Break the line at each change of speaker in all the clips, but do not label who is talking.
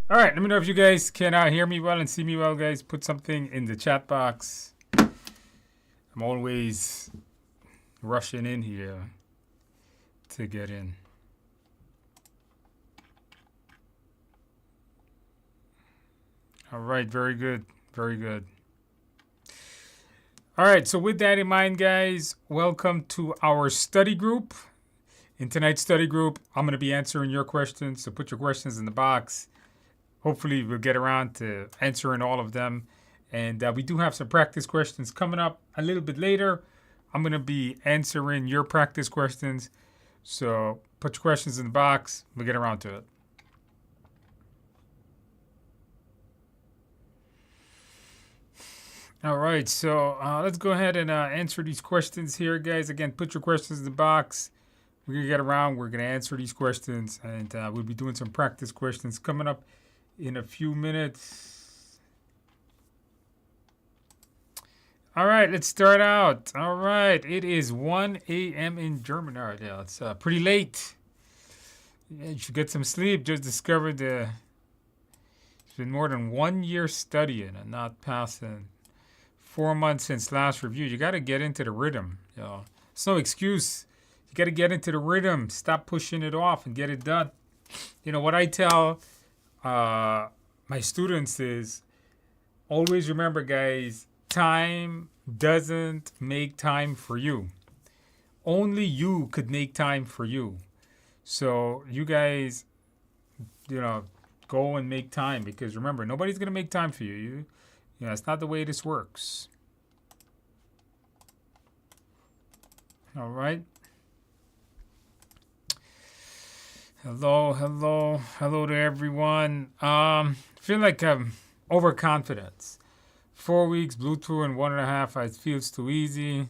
All right, let me know if you guys can hear me well and see me well, guys. Put something in the chat box. I'm always rushing in here to get in. All right, very good. Very good. All right, so with that in mind, guys, welcome to our study group. In tonight's study group, I'm going to be answering your questions, so put your questions in the box. Hopefully, we'll get around to answering all of them. And we do have some practice questions coming up a little bit later. I'm going to be answering your practice questions. So put your questions in the box. We'll get around to it. All right, so let's go ahead and answer these questions here, guys. Again, put your questions in the box. We're going to get around. We're going to answer these questions. And we'll be doing some practice questions coming up in a few minutes. All right, let's start out. All right, it is 1 a.m. in Germany. All right, yeah, it's pretty late. Yeah, you should get some sleep. Just discovered it's been more than 1 year studying and not passing. 4 months since last review. You got to get into the rhythm. You know, it's no excuse. You got to get into the rhythm. Stop pushing it off and get it done. You know what I tell my students is always remember, guys, time doesn't make time for you. Only you could make time for you. So you guys, go and make time, because remember, nobody's going to make time for you. It's not the way this works. All right. Hello to everyone. Feel like I'm overconfidence. 4 weeks, blew through in 1.5. It feels too easy.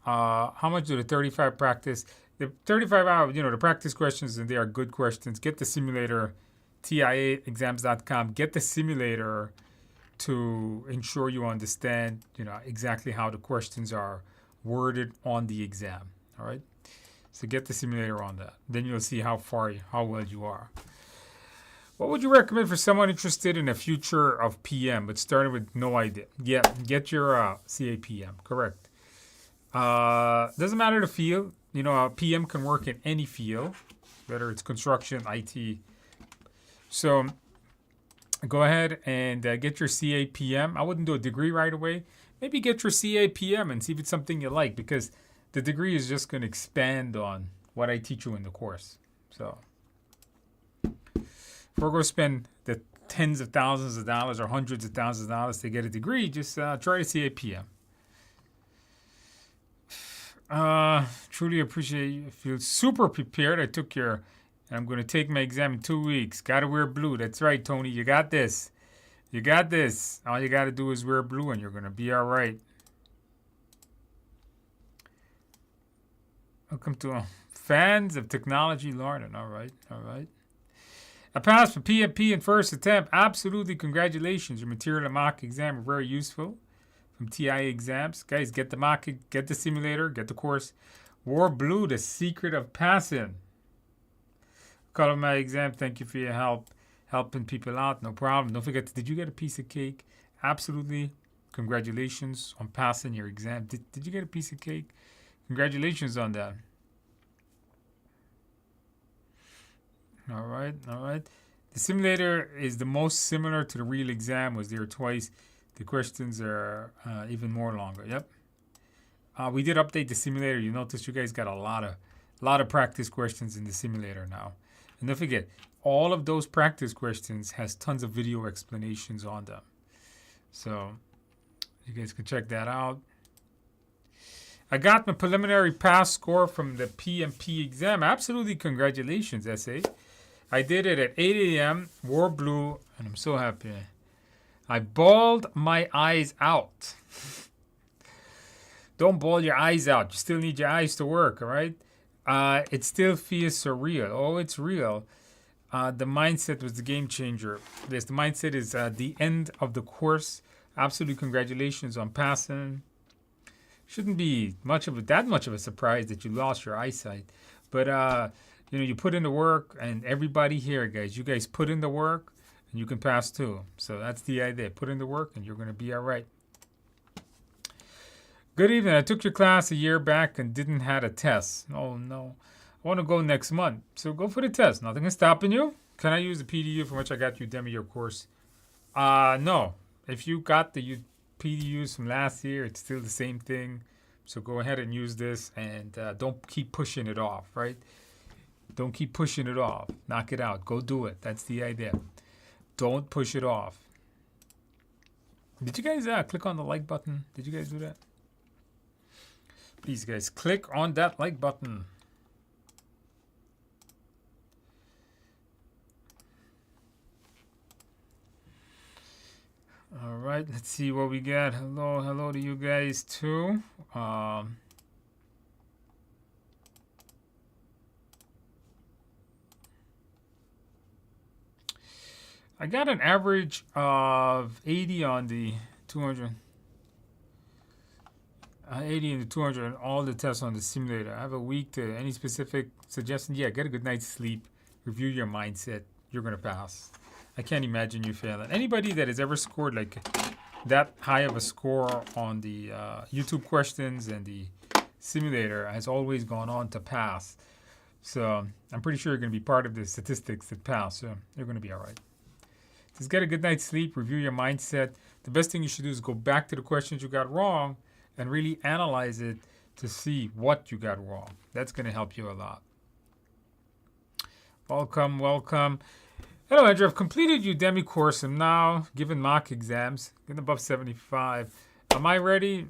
How much do the 35 practice? The 35 hours, the practice questions, and they are good questions. Get the simulator, TIAexams.com. Get the simulator to ensure you understand, exactly how the questions are worded on the exam. All right. So get the simulator on that. Then you'll see how well you are. What would you recommend for someone interested in the future of PM, but starting with no idea? Yeah, get your CAPM. Correct. Doesn't matter the field. PM can work in any field, whether it's construction, IT. So go ahead and get your CAPM. I wouldn't do a degree right away. Maybe get your CAPM and see if it's something you like, because the degree is just going to expand on what I teach you in the course. So if we're going to spend the tens of thousands of dollars or hundreds of thousands of dollars to get a degree, just try to CAPM. Truly appreciate you. Feel super prepared. I'm going to take my exam in 2 weeks. Got to wear blue. That's right, Tony. You got this. You got this. All you got to do is wear blue and you're going to be all right. Welcome to fans of technology learning. All right. I passed for PMP in first attempt. Absolutely. Congratulations. Your material and mock exam are very useful from TIA exams. Guys, get the mock, get the simulator, get the course. Wore blue, the secret of passing. Color my exam. Thank you for your help. Helping people out. No problem. Don't forget, did you get a piece of cake? Absolutely. Congratulations on passing your exam. Did you get a piece of cake? Congratulations on that. All right. The simulator is the most similar to the real exam. Was there twice. The questions are even more longer. Yep. We did update the simulator. You notice you guys got a lot of practice questions in the simulator now. And don't forget, all of those practice questions has tons of video explanations on them. So you guys can check that out. I got my preliminary pass score from the PMP exam. Absolutely, congratulations, SA. I did it at 8 a.m., wore blue, and I'm so happy. I bawled my eyes out. Don't bawl your eyes out. You still need your eyes to work, all right? It still feels surreal. Oh, it's real. The mindset was the game changer. Yes, the mindset is the end of the course. Absolutely, congratulations on passing. Shouldn't be that much of a surprise that you lost your eyesight, but you put in the work, and everybody here, guys, you guys put in the work. and you can pass too. So that's the idea. Put in the work and you're going to be all right. Good evening. I took your class a year back and didn't have a test. Oh no. I want to go next month. So go for the test. Nothing is stopping you. Can I use the PDU from which I got Udemy your course? No. If you got the PDUs from last year, it's still the same thing. So go ahead and use this, and don't keep pushing it off, right? Don't keep pushing it off. Knock it out. Go do it. That's the idea. Don't push it off. Did you guys click on the like button? Did you guys do that? Please, guys, click on that like button. All right, let's see what we got. Hello to you guys too. I got an average of 80 on the 200. 80 and the 200 and all the tests on the simulator. I have a week to any specific suggestion. Yeah, get a good night's sleep. Review your mindset. You're going to pass. I can't imagine you failing. Anybody that has ever scored like that high of a score on the YouTube questions and the simulator has always gone on to pass. So I'm pretty sure you're going to be part of the statistics that pass. So you're going to be all right. Just get a good night's sleep. Review your mindset. The best thing you should do is go back to the questions you got wrong and really analyze it to see what you got wrong. That's going to help you a lot. Welcome, welcome. Hello, Andrew. I've completed Udemy course and now given mock exams, getting above 75. Am I ready?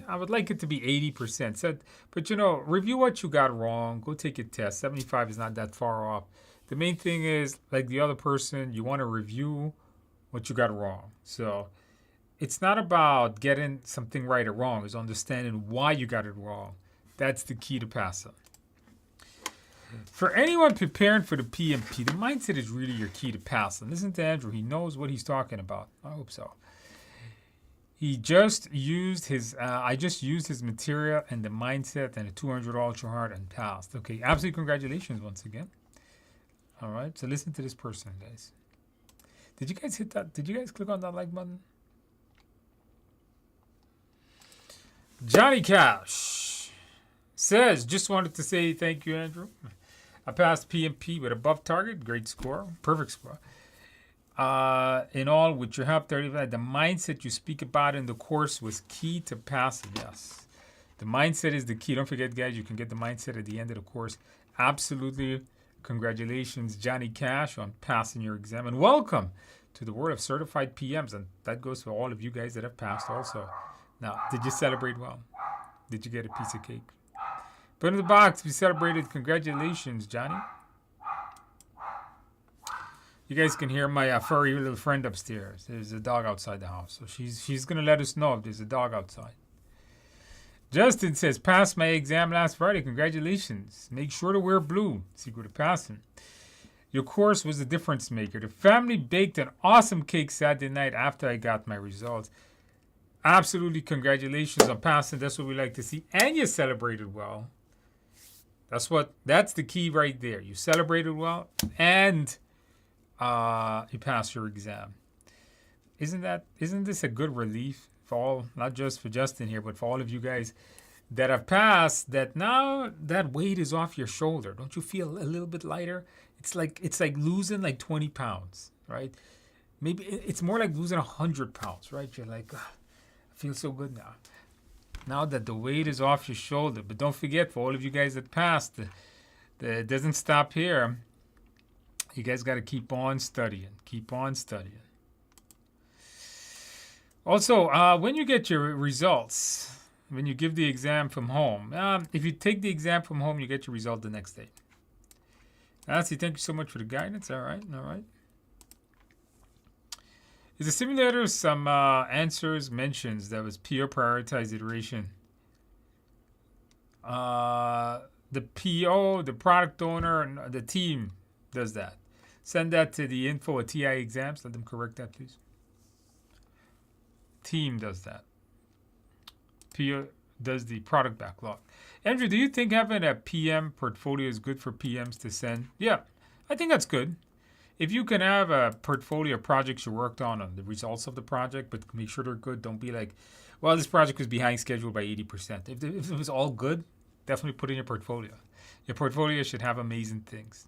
I would like it to be 80%. So, but, review what you got wrong. Go take a test. 75 is not that far off. The main thing is, like the other person, you want to review what you got wrong. So it's not about getting something right or wrong. It's understanding why you got it wrong. That's the key to passing. For anyone preparing for the PMP, the mindset is really your key to passing. Listen to Andrew. He knows what he's talking about. I hope so. He just used his, I just used his material and the mindset and the 200 ultra hard and passed. Okay, absolutely congratulations once again. All right, so listen to this person, guys. Did you guys hit that? Did you guys click on that like button? Johnny Cash says, just wanted to say thank you, Andrew. I passed PMP with above target, great score, perfect score. In all, with your help, 35, the mindset you speak about in the course was key to passing. Yes, the mindset is the key. Don't forget, guys, you can get the mindset at the end of the course. Absolutely. Congratulations, Johnny Cash, on passing your exam. And welcome to the world of certified PMs. And that goes for all of you guys that have passed also. Now, did you celebrate well? Did you get a piece of cake? Put in the box if you celebrated. Congratulations, Johnny. You guys can hear my furry little friend upstairs. There's a dog outside the house. So she's going to let us know if there's a dog outside. Justin says, passed my exam last Friday. Congratulations. Make sure to wear blue. Secret of passing. Your course was the difference maker. The family baked an awesome cake Saturday night after I got my results. Absolutely congratulations on passing. That's what we like to see. And you celebrated well. That's the key right there. You celebrated well and you passed your exam. Isn't this a good relief for all, not just for Justin here, but for all of you guys that have passed, that now that weight is off your shoulder? Don't you feel a little bit lighter? It's like losing like 20 pounds, right? Maybe it's more like losing 100 pounds, right? You're like, I feel so good now. Now that the weight is off your shoulder. But don't forget, for all of you guys that passed, it doesn't stop here. You guys got to keep on studying. Keep on studying. Also, when you get your results, when you give the exam from home, if you take the exam from home, you get your result the next day. Nancy, thank you so much for the guidance. All right, all right. Is the simulator some answers mentions that was peer prioritized iteration? The PO, the product owner, and the team does that. Send that to the info at TI exams. Let them correct that, please. Team does that. PO does the product backlog. Andrew, do you think having a PM portfolio is good for PMs to send? Yeah, I think that's good. if you can have a portfolio of projects you worked on the results of the project, but make sure they're good. Don't be like, well, this project was behind schedule by 80%. If it was all good, definitely put in your portfolio. Your portfolio should have amazing things.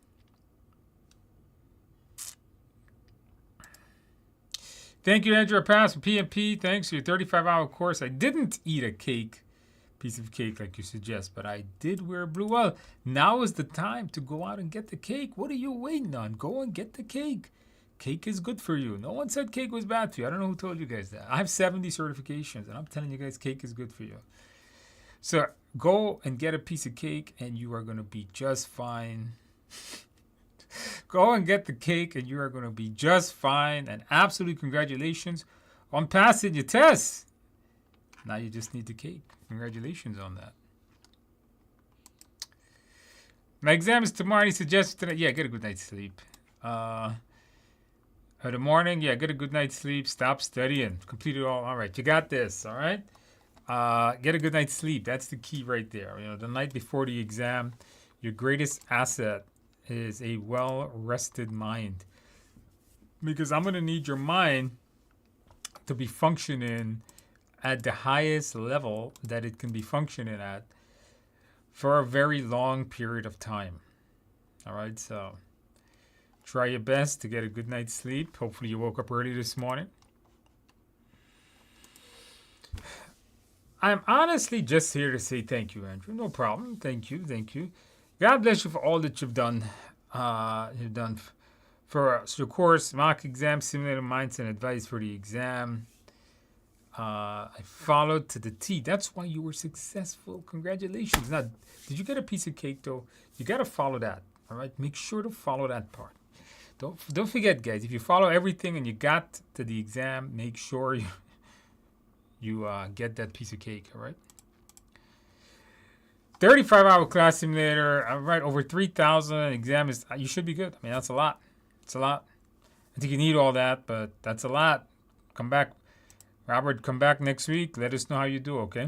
Thank you, Andrew Pass, for PMP. Thanks for your 35-hour course. I didn't eat a piece of cake like you suggest, but I did wear blue. Well, now is the time to go out and get the cake. What are you waiting on? Go and get the cake. Cake is good for you. No one said cake was bad for you. I don't know who told you guys that. I have 70 certifications, and I'm telling you guys cake is good for you. So go and get a piece of cake, and you are going to be just fine. Go and get the cake, and you are going to be just fine. And absolutely congratulations on passing your test. Now you just need the cake. Congratulations on that. My exam is tomorrow. He suggests tonight. Yeah, get a good night's sleep. The morning, yeah, get a good night's sleep. Stop studying. Complete it all. All right, you got this. All right. Get a good night's sleep. That's the key right there. You know, the night before the exam, your greatest asset is a well-rested mind. Because I'm going to need your mind to be functioning at the highest level that it can be functioning at for a very long period of time. All right, so try your best to get a good night's sleep. Hopefully you woke up early this morning. I'm honestly just here to say thank you, Andrew. No problem. Thank you. Thank you. God bless you for all that you've done. For your course, mock exam, simulator mindset, and advice for the exam. I followed to the T. That's why you were successful. Congratulations. Now, did you get a piece of cake, though? You got to follow that. All right? Make sure to follow that part. Don't forget, guys. If you follow everything and you got to the exam, make sure you get that piece of cake. All right? 35-hour class simulator. All right, over 3,000 exam is. You should be good. I mean, that's a lot. It's a lot. I think you need all that, but that's a lot. Come back, Robert. Come back next week. Let us know how you do. Okay.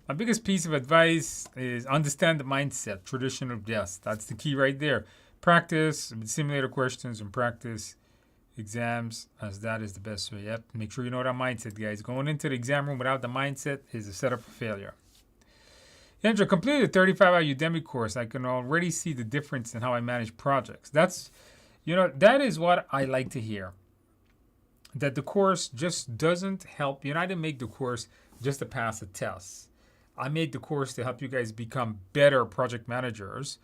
My biggest piece of advice is understand the mindset. Traditional yes. That's the key right there. Practice simulator questions and practice exams, as that is the best way. Yep. Make sure you know that mindset, guys. Going into the exam room without the mindset is a setup for failure. Andrew, completed a 35-hour Udemy course. I can already see the difference in how I manage projects. That is what I like to hear. That the course just doesn't help you. And I didn't make the course just to pass a test. I made the course to help you guys become better project managers.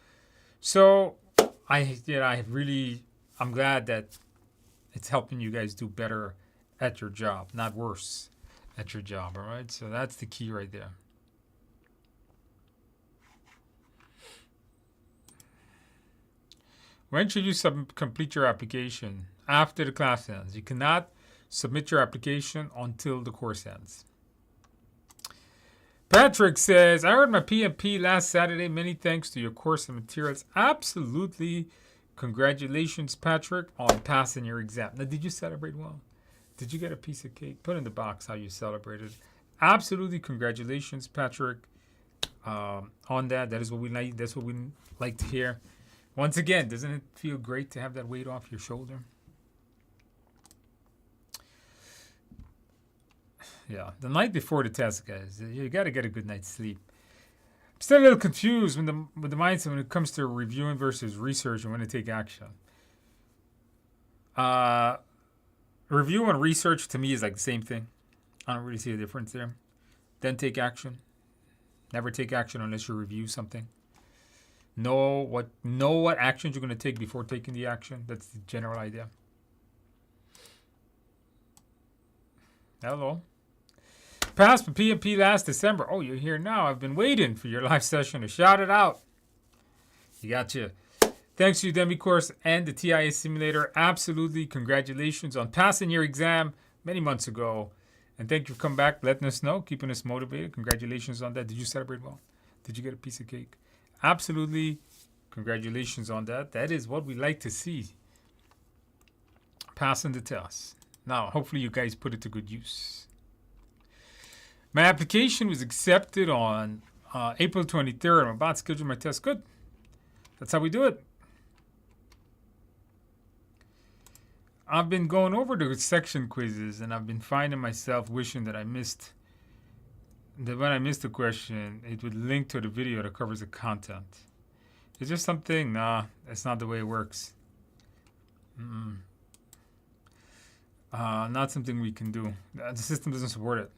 So I'm glad that it's helping you guys do better at your job, not worse at your job. All right. So that's the key right there. When should you complete your application? After the class ends. You cannot submit your application until the course ends. Patrick says, I heard my PMP last Saturday. Many thanks to your course and materials. Absolutely. Congratulations, Patrick, on passing your exam. Now, did you celebrate well? Did you get a piece of cake? Put in the box how you celebrated. Absolutely. Congratulations, Patrick, on that. That is what we like. That's what we like to hear. Once again, doesn't it feel great to have that weight off your shoulder? Yeah, the night before the test, guys, you got to get a good night's sleep. I'm still a little confused with the mindset when it comes to reviewing versus research and when to take action. Review and research to me is like the same thing. I don't really see a difference there. Then take action. Never take action unless you review something. Know what actions you're going to take before taking the action. That's the general idea. Hello. Passed for PMP last December. Oh, you're here now. I've been waiting for your live session to shout it out. You got you. Thanks to Udemy course and the TIA simulator. Absolutely. Congratulations on passing your exam many months ago. And thank you for coming back, letting us know, keeping us motivated. Congratulations on that. Did you celebrate well? Did you get a piece of cake? Absolutely. Congratulations on that. That is what we like to see. Passing the test. Now, hopefully you guys put it to good use. My application was accepted on April 23rd. I'm about to schedule my test. Good. That's how we do it. I've been going over the section quizzes, and I've been finding myself wishing that when I missed a question, it would link to the video that covers the content. Is there something? Nah, that's not the way it works. Not something we can do. The system doesn't support it.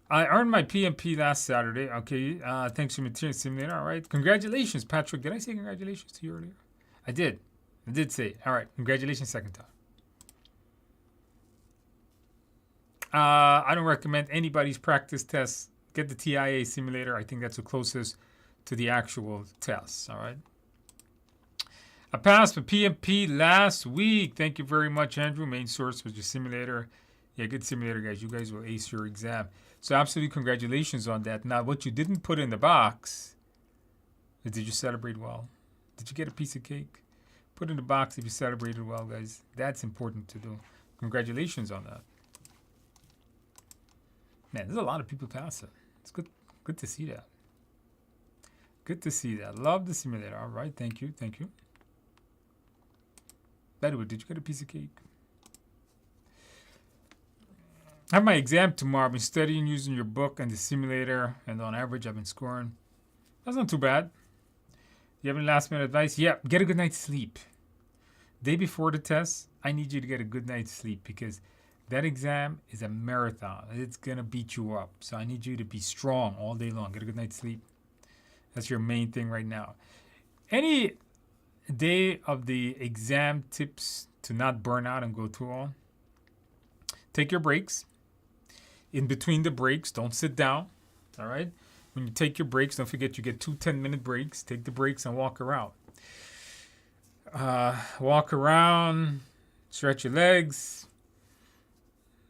I earned my PMP last Saturday. Okay, thanks for Material Simulator. All right, congratulations, Patrick. Did I say congratulations to you earlier? I did. I did say. All right, congratulations, second time. I don't recommend anybody's practice tests. Get the TIA simulator. I think that's the closest to the actual tests. All right. I passed the PMP last week. Thank you very much, Andrew. Main source was your simulator. Yeah, good simulator, guys. You guys will ace your exam. So absolutely congratulations on that. Now, what you didn't put in the box is, did you celebrate well? Did you get a piece of cake? Put in the box if you celebrated well, guys. That's important to do. Congratulations on that. Man, there's a lot of people passing. It's good to see that. Good to see that. Love the simulator. All right, thank you. By the way, did you get a piece of cake? I have my exam tomorrow. I've been studying using your book and the simulator, and on average, I've been scoring. That's not too bad. You have any last minute advice? Yeah, get a good night's sleep. Day before the test, I need you to get a good night's sleep because that exam is a marathon. It's going to beat you up. So I need you to be strong all day long. Get a good night's sleep. That's your main thing right now. Any day of the exam tips to not burn out and go too long? Take your breaks. In between the breaks, don't sit down. All right? When you take your breaks, don't forget you get 2 10-minute breaks. Take the breaks and walk around. Walk around, stretch your legs,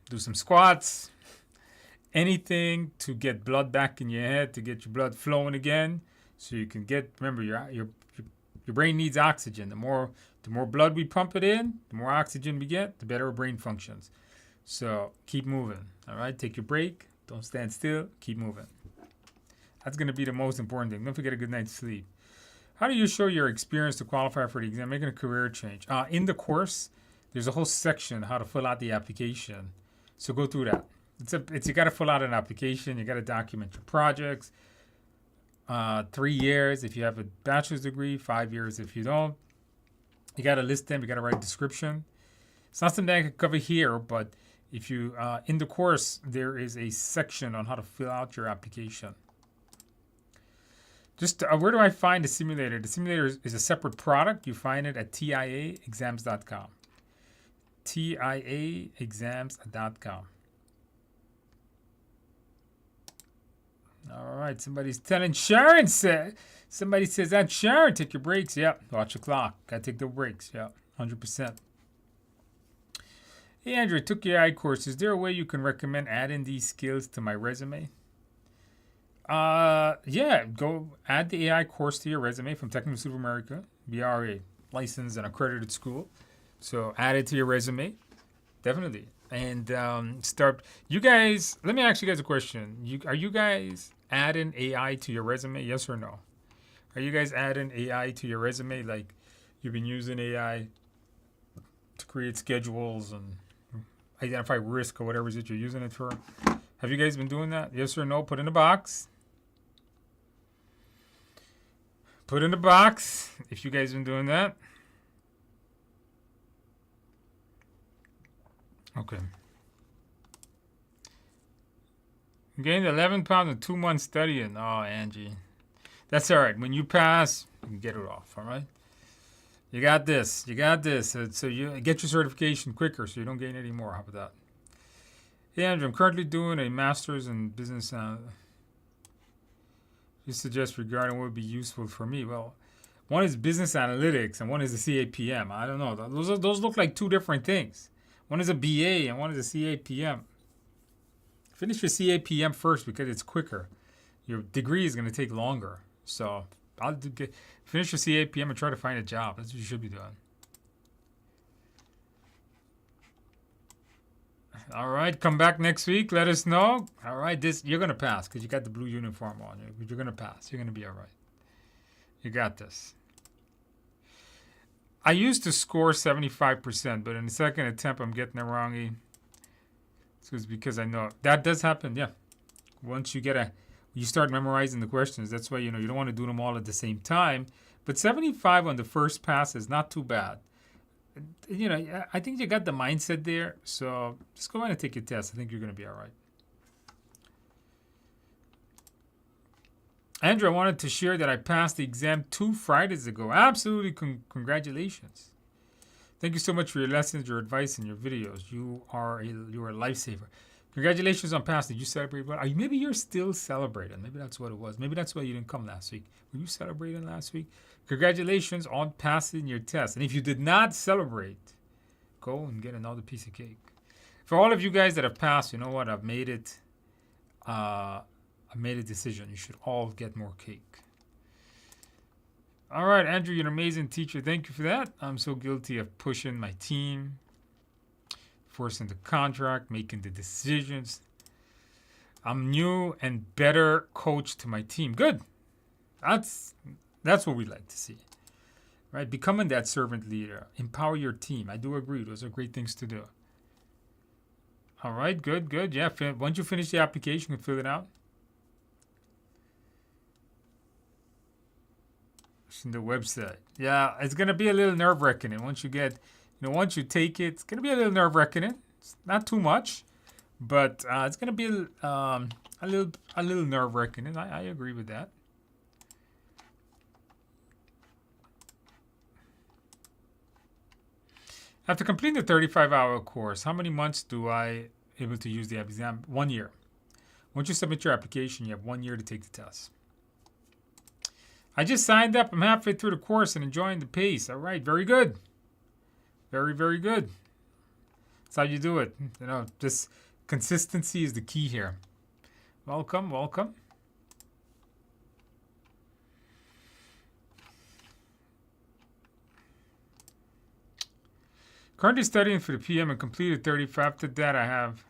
do some squats, anything to get blood back in your head, to get your blood flowing again, so you can get. Remember, your brain needs oxygen. The more blood we pump it in, the more oxygen we get, the better our brain functions. So keep moving. All right, take your break. Don't stand still. Keep moving. That's going to be the most important thing. Don't forget a good night's sleep. How do you show your experience to qualify for the exam? Making a career change. In the course, there's a whole section how to fill out the application. So go through that. You got to fill out an application. You got to document your projects. 3 years if you have a bachelor's degree. 5 years if you don't. You got to list them. You got to write a description. It's not something I can cover here, but if you in the course there is a section on how to fill out your application. Just where do I find the simulator? The simulator is a separate product. You find it at tiaexams.com. tiaexams.com. All right, somebody's telling Sharon somebody says that Sharon, take your breaks. Yep, watch the clock. Gotta take the breaks. Yep, 100%. Hey Andrew, I took your AI course. Is there a way you can recommend adding these skills to my resume? Yeah, go add the AI course to your resume from Technical Institute of America. We are a licensed and accredited school. So add it to your resume. Definitely. And start. You guys, let me ask you guys a question. Are you guys adding AI to your resume? Yes or no? Are you guys adding AI to your resume? Like you've been using AI to create schedules and identify risk or whatever it is that you're using it for? Have you guys been doing that? Yes or no? Put in the box. Put in the box if you guys been doing that. Okay. Gained 11 pounds in 2 months studying. Oh, Angie. That's all right. When you pass, you can get it off, all right? You got this. You got this. So you get your certification quicker so you don't gain any more. How about that? Hey, Andrew, I'm currently doing a master's in business. You suggest regarding what would be useful for me. Well, one is business analytics and one is the CAPM. I don't know. Those look like two different things. One is a BA and one is a CAPM. Finish your CAPM first because it's quicker. Your degree is going to take longer. So finish your CAPM and try to find a job. That's what you should be doing. All right, come back next week. Let us know. All right, you're going to pass because you got the blue uniform on. You're going to pass. You're going to be all right. You got this. I used to score 75%, but in the second attempt, I'm getting it wrong. It's because I know that does happen. Yeah, once you start memorizing the questions. That's why you don't want to do them all at the same time. But 75 on the first pass is not too bad. I think you got the mindset there. So just go ahead and take your test. I think you're going to be all right. Andrew, I wanted to share that I passed the exam 2 Fridays ago. Absolutely, congratulations. Thank you so much for your lessons, your advice, and your videos. You are a lifesaver. Congratulations on passing. Did you celebrate? Maybe you're still celebrating. Maybe that's what it was. Maybe that's why you didn't come last week. Were you celebrating last week? Congratulations on passing your test. And if you did not celebrate, go and get another piece of cake. For all of you guys that have passed, you know what? I've made it. I made a decision. You should all get more cake. All right, Andrew, you're an amazing teacher. Thank you for that. I'm so guilty of pushing my team, forcing the contract, making the decisions. I'm new and better coach to my team. Good. That's what we like to see. Right? Becoming that servant leader. Empower your team. I do agree. Those are great things to do. All right, good. Yeah, once you finish the application, you can fill it out. In the website. Yeah, it's going to be a little nerve-wracking. Once you take it, it's going to be a little nerve-wracking. It's not too much, but it's going to be a little nerve-wracking. I agree with that. After completing the 35-hour course, how many months do I able to use the exam? 1 year. Once you submit your application, you have 1 year to take the test. I just signed up. I'm halfway through the course and enjoying the pace. All right, very good. Very, very good. That's how you do it. Just consistency is the key here. Welcome. Currently studying for the PM and completed 35. After that, I have...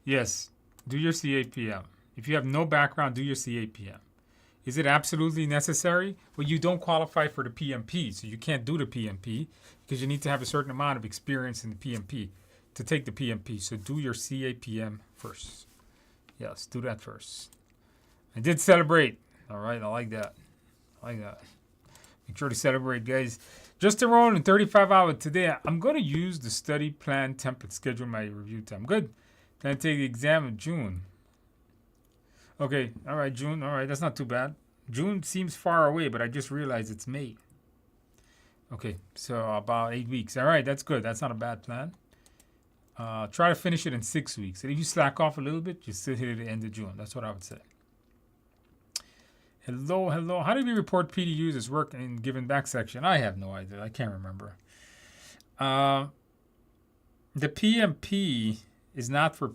yes. Do your CAPM. If you have no background, do your CAPM. Is it absolutely necessary? Well, you don't qualify for the PMP, so you can't do the PMP because you need to have a certain amount of experience in the PMP to take the PMP. So do your CAPM first. Yes, do that first. I did celebrate. All right, I like that. Make sure to celebrate, guys. Just enrolled in 35 hours today. I'm going to use the study plan template, schedule my review time. Good. Then I take the exam in June. Okay, all right, June. All right, that's not too bad. June seems far away, but I just realized it's May. Okay, so about 8 weeks. All right, that's good. That's not a bad plan. Try to finish it in 6 weeks. And if you slack off a little bit, you still hit it at the end of June. That's what I would say. Hello. How do we report PDUs as work in given back section? I have no idea. I can't remember. The PMP is not for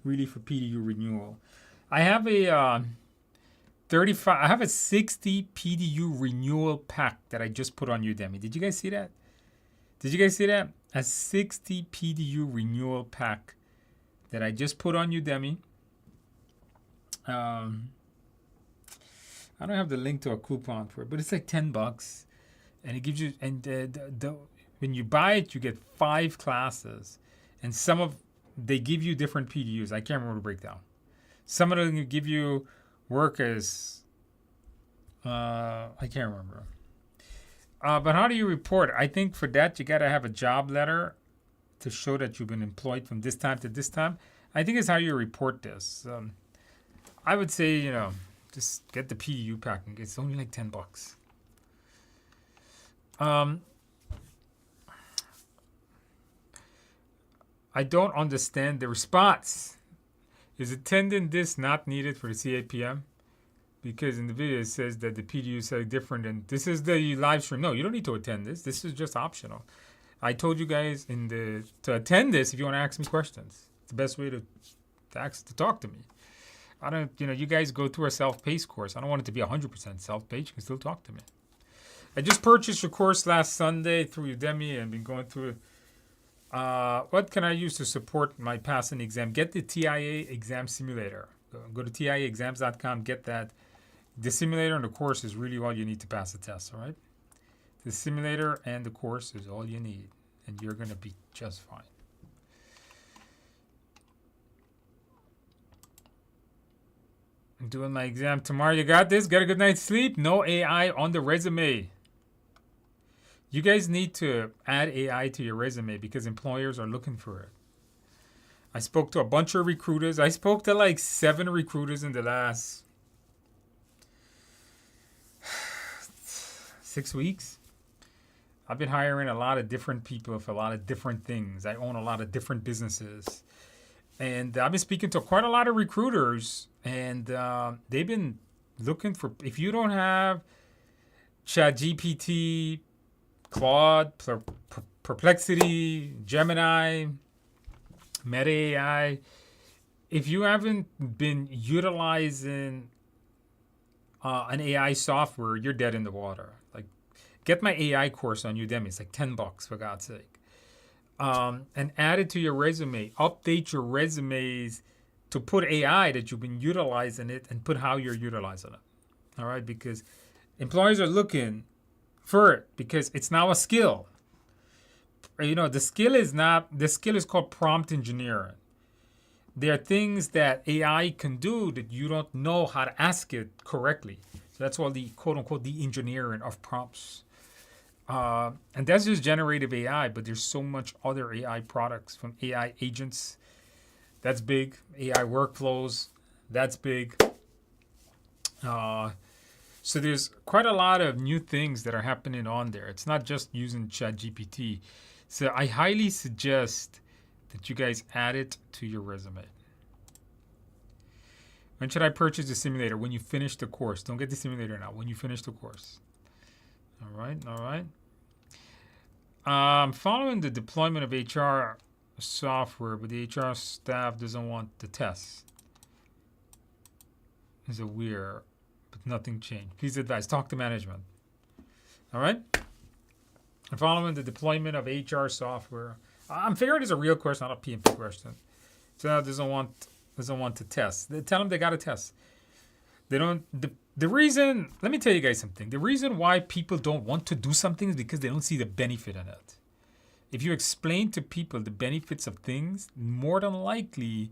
really for PDU renewal. I have a 60 PDU renewal pack that I just put on Udemy. Did you guys see that? A 60 PDU renewal pack that I just put on Udemy. I don't have the link to a coupon for it, but it's like $10, and it gives you when you buy it, you get 5 classes, and they give you different PDUs. I can't remember the breakdown. Some of them give you work as I can't remember. But how do you report? I think for that you got to have a job letter to show that you've been employed from this time to this time. I think it's how you report this. I would say just get the PDU pack. It's only like $10. I don't understand the response. Is attending this not needed for the CAPM? Because in the video it says that the PDUs are different, and this is the live stream. No, you don't need to attend this. This is just optional. I told you guys to attend this if you want to ask me questions. It's the best way to talk to me. I don't, you guys go through a self-paced course. I don't want it to be 100% self-paced. You can still talk to me. I just purchased your course last Sunday through Udemy and been going through it. What can I use to support my passing exam? Get the TIA exam simulator. Go to TIAexams.com, get that. The simulator and the course is really all you need to pass the test, all right? The simulator and the course is all you need, and you're going to be just fine. I'm doing my exam tomorrow. You got this? Got a good night's sleep? No AI on the resume. You guys need to add AI to your resume because employers are looking for it. I spoke to a bunch of recruiters. I spoke to like 7 recruiters in the last 6 weeks. I've been hiring a lot of different people for a lot of different things. I own a lot of different businesses. And I've been speaking to quite a lot of recruiters, and they've been looking for, if you don't have ChatGPT, Claude, Perplexity, Gemini, Meta AI, if you haven't been utilizing an AI software, you're dead in the water. Like, get my AI course on Udemy. It's like $10, for God's sake. And add it to your resume. Update your resumes to put AI that you've been utilizing it and put how you're utilizing it. All right, because employers are looking for it because it's now a skill. You know, the skill is called prompt engineering. There are things that AI can do that you don't know how to ask it correctly. So that's all the quote unquote the engineering of prompts. And that's just generative AI, but there's so much other AI products from AI agents. That's big. AI workflows. That's big. So there's quite a lot of new things that are happening on there. It's not just using ChatGPT. So I highly suggest that you guys add it to your resume. When should I purchase the simulator? When you finish the course. Don't get the simulator now. When you finish the course. All right, all right. Following the deployment of HR software, but the HR staff doesn't want the tests. Is a weird, but nothing changed. Please advise. Talk to management. All right. And following the deployment of HR software, I'm figuring it's a real question, not a PMP question. So doesn't want to test. They tell them they got to test. They don't. The reason, let me tell you guys something. The reason why people don't want to do something is because they don't see the benefit in it. If you explain to people the benefits of things, more than likely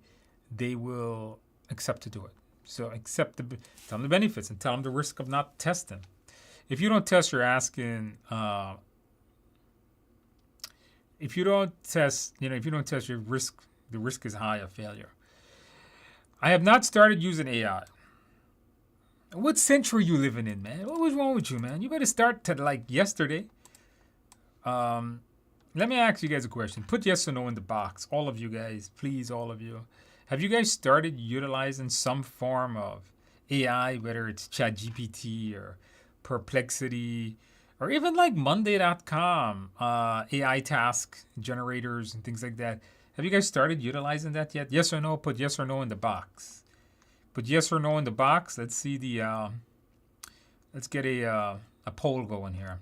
they will accept to do it. So tell them the benefits and tell them the risk of not testing. If you don't test, you're asking. If you don't test, the risk is high of failure. I have not started using AI. What century you living in, man? What was wrong with you, man? You better start to like yesterday. Let me ask you guys a question. Put yes or no in the box. All of you guys, please, all of you. Have you guys started utilizing some form of AI, whether it's ChatGPT or Perplexity, or even like Monday.com, AI task generators and things like that? Have you guys started utilizing that yet? Yes or no? Put yes or no in the box. Put yes or no in the box. Let's see the. Let's get a poll going here.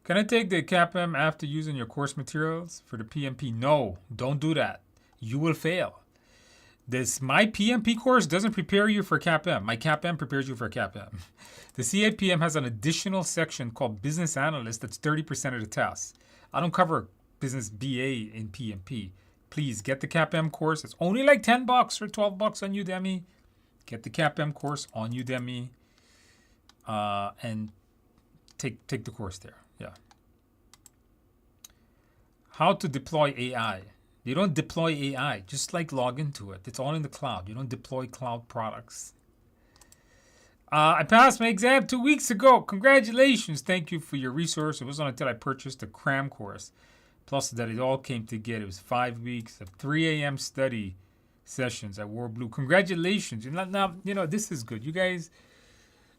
Can I take the CAPM after using your course materials for the PMP? No, don't do that. You will fail. My PMP course doesn't prepare you for CAPM. My CAPM prepares you for CAPM. The CAPM has an additional section called Business Analyst that's 30% of the test. I don't cover Business BA in PMP. Please get the CAPM course. It's only like $10 or $12 on Udemy. Get the CAPM course on Udemy and take the course there. Yeah. How to deploy AI. You don't deploy AI. Just like log into it. It's all in the cloud. You don't deploy cloud products. I passed my exam 2 weeks ago. Congratulations. Thank you for your resource. It wasn't until I purchased the cram course. Plus that it all came together. It was 5 weeks of 3 a.m. study sessions. I wore blue. Congratulations. Now, this is good. You guys,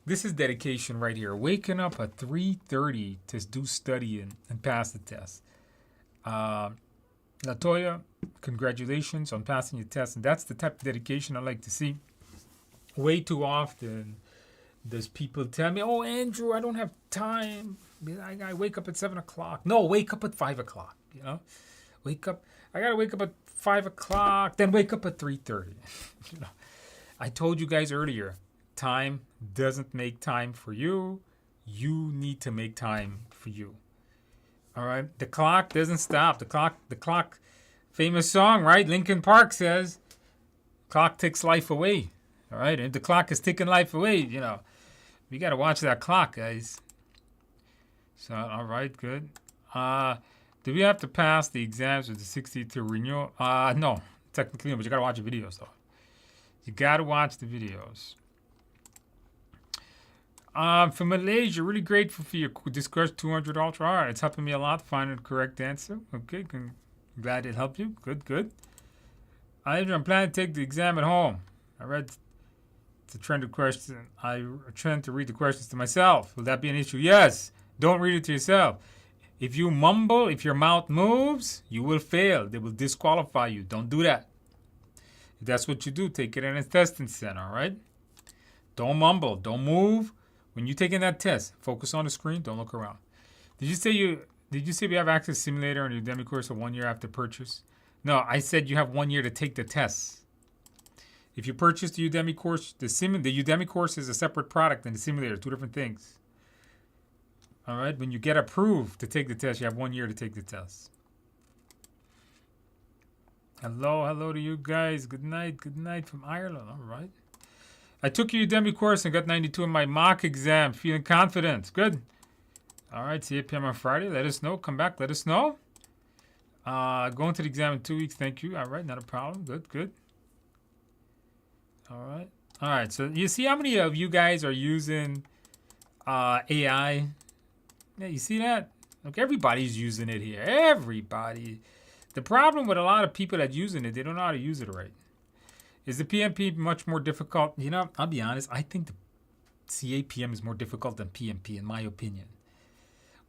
this is dedication right here. Waking up at 3:30 to do study and pass the test. Latoya, congratulations on passing your test. And that's the type of dedication I like to see. Way too often, there's people tell me, oh, Andrew, I don't have time. I wake up at 7 o'clock. No, wake up at 5 o'clock. Wake up. I got to wake up at 5 o'clock, then wake up at 3:30. I told you guys earlier, time doesn't make time for you. You need to make time for you. All right. The clock doesn't stop. The clock, famous song, right? Linkin Park says, clock takes life away. All right. And if the clock is taking life away, you know, we got to watch that clock, guys. So, all right, good. Do we have to pass the exams with the 60 to renew? No, technically, but you got to watch the videos, though. You got to watch the videos. From Malaysia, really grateful for your Discourse 200 Ultra. All right, it's helping me a lot to find the correct answer. Okay, glad it helped you. Good. I'm planning to take the exam at home. I read the trend of question. I tend to read the questions to myself. Will that be an issue? Yes. Don't read it to yourself. If you mumble, if your mouth moves, you will fail. They will disqualify you. Don't do that. If that's what you do, take it in a testing center, all right? Don't mumble. Don't move. When you're taking that test, focus on the screen. Don't look around. Did you say we have access simulator on your Udemy course of 1 year after purchase? No, I said you have 1 year to take the test. If you purchase the Udemy course, the Udemy course is a separate product than the simulator, two different things. All right, when you get approved to take the test, you have 1 year to take the test. Hello to you guys. Good night from Ireland. All right. I took your Udemy course and got 92 in my mock exam. Feeling confident. Good. All right, see you 8 p.m. on Friday. Let us know. Come back. Let us know. Going to the exam in 2 weeks. Thank you. All right, not a problem. Good. All right. So you see how many of you guys are using AI? Yeah, you see that? Look, everybody's using it here. Everybody. The problem with a lot of people that using it, they don't know how to use it right. Is the PMP much more difficult? You know, I'll be honest. I think the CAPM is more difficult than PMP, in my opinion.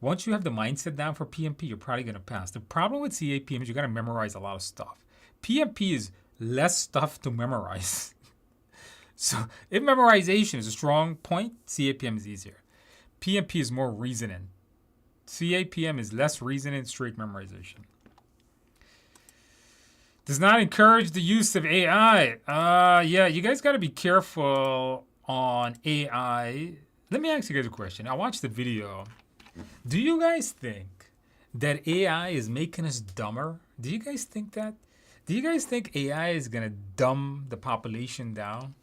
Once you have the mindset down for PMP, you're probably going to pass. The problem with CAPM is you got to memorize a lot of stuff. PMP is less stuff to memorize. So if memorization is a strong point, CAPM is easier. PMP is more reasoning. CAPM is less reasoning, straight memorization. Does not encourage the use of AI. Yeah, you guys got to be careful on AI. Let me ask you guys a question. I watched the video. Do you guys think that AI is making us dumber? Do you guys think that? Do you guys think AI is going to dumb the population down?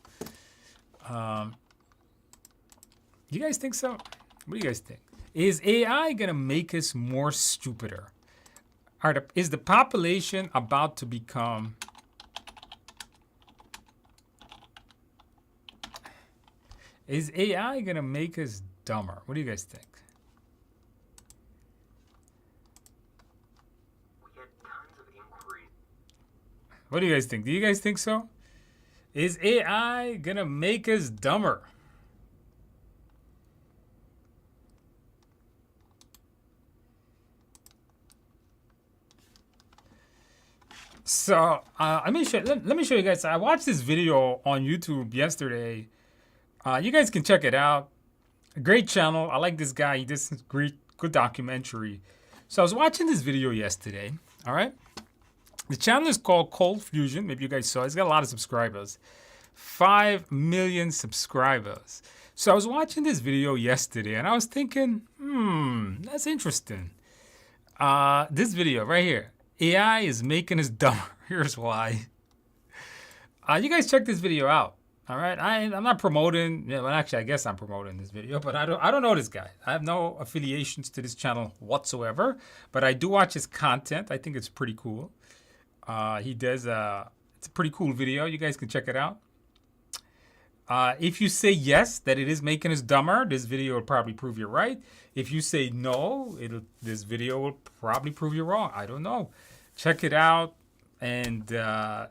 You guys think so? What do you guys think? Is AI going to make us more stupider? Is the population about to become... Is AI going to make us dumber? What do you guys think?
We get tons of inquiries.
What do you guys think? Do you guys think so? Is AI going to make us dumber? So let me show you guys. I watched this video on YouTube yesterday. You guys can check it out. A great channel. I like this guy. He did some good documentary. So I was watching this video yesterday. All right. The channel is called Cold Fusion. Maybe you guys saw it. It's got a lot of subscribers. 5 million subscribers. So I was watching this video yesterday and I was thinking, that's interesting. This video right here. AI is making us dumber. Here's why. You guys check this video out. All right. I'm not promoting. Yeah, well, actually, I guess I'm promoting this video, but I don't know this guy. I have no affiliations to this channel whatsoever. But I do watch his content. I think it's pretty cool. He does. It's a pretty cool video. You guys can check it out. If you say yes, that it is making us dumber, this video will probably prove you're right. If you say no, this video will probably prove you're wrong. I don't know. Check it out and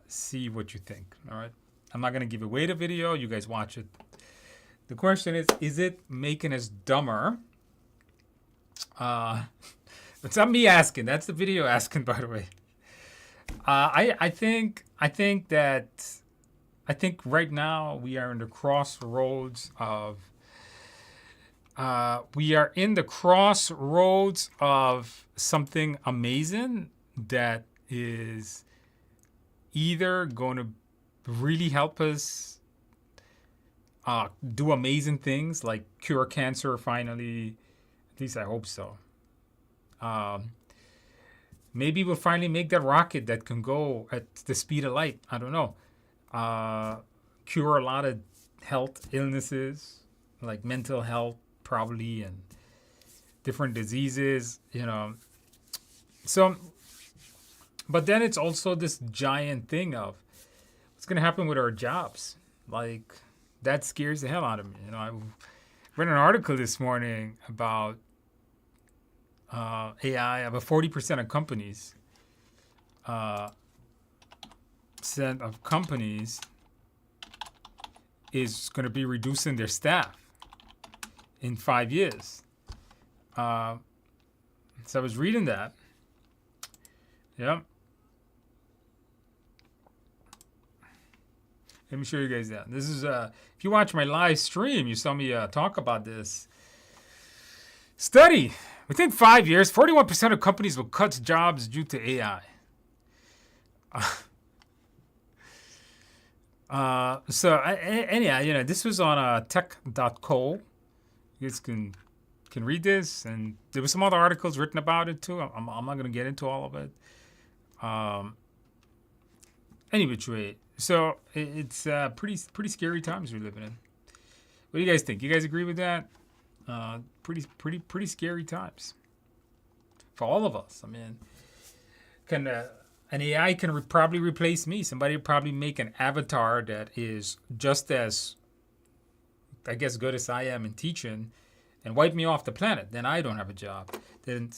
see what you think. All right. I'm not going to give away the video. You guys watch it. The question is it making us dumber? It's not me asking. That's the video asking, by the way. I think right now we are in the crossroads of something amazing that is either going to really help us do amazing things like cure cancer finally. At least I hope so. Maybe we'll finally make that rocket that can go at the speed of light. I don't know. Cure a lot of health illnesses, like mental health, probably, and different diseases, So, but then it's also this giant thing of what's going to happen with our jobs. Like, that scares the hell out of me. I read an article this morning about AI. About 40% of companies, is going to be reducing their staff in 5 years. So I was reading that. Yep. Let me show you guys that. This is if you watch my live stream, you saw me talk about this study. Within 5 years, 41% of companies will cut jobs due to AI. Anyhow, this was on tech.co. You guys can read this, and there were some other articles written about it too. I'm not going to get into all of it. Any which way, so it's pretty scary times we're living in. What do you guys think? You guys agree with that? Pretty scary times for all of us. I mean, an AI can probably replace me. Somebody will probably make an avatar that is just as, I guess, good as I am in teaching, and wipe me off the planet. Then I don't have a job. Then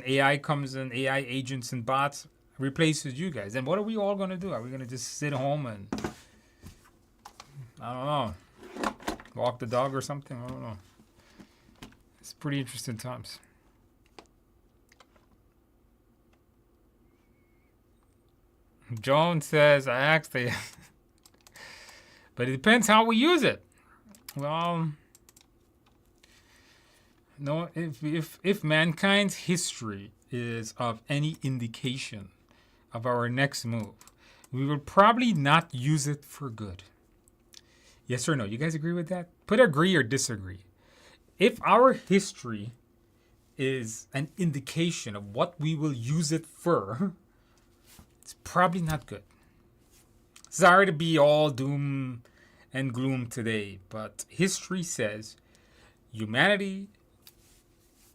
AI comes in, AI agents and bots replaces you guys. Then what are we all going to do? Are we going to just sit home and, I don't know, walk the dog or something? I don't know. It's pretty interesting times. Joan says, I asked you. But it depends how we use it. Well, no, if mankind's history is of any indication of our next move, we will probably not use it for good. Yes or no? You guys agree with that? Put agree or disagree. If our history is an indication of what we will use it for, it's probably not good. Sorry to be all doom and gloom today, but history says humanity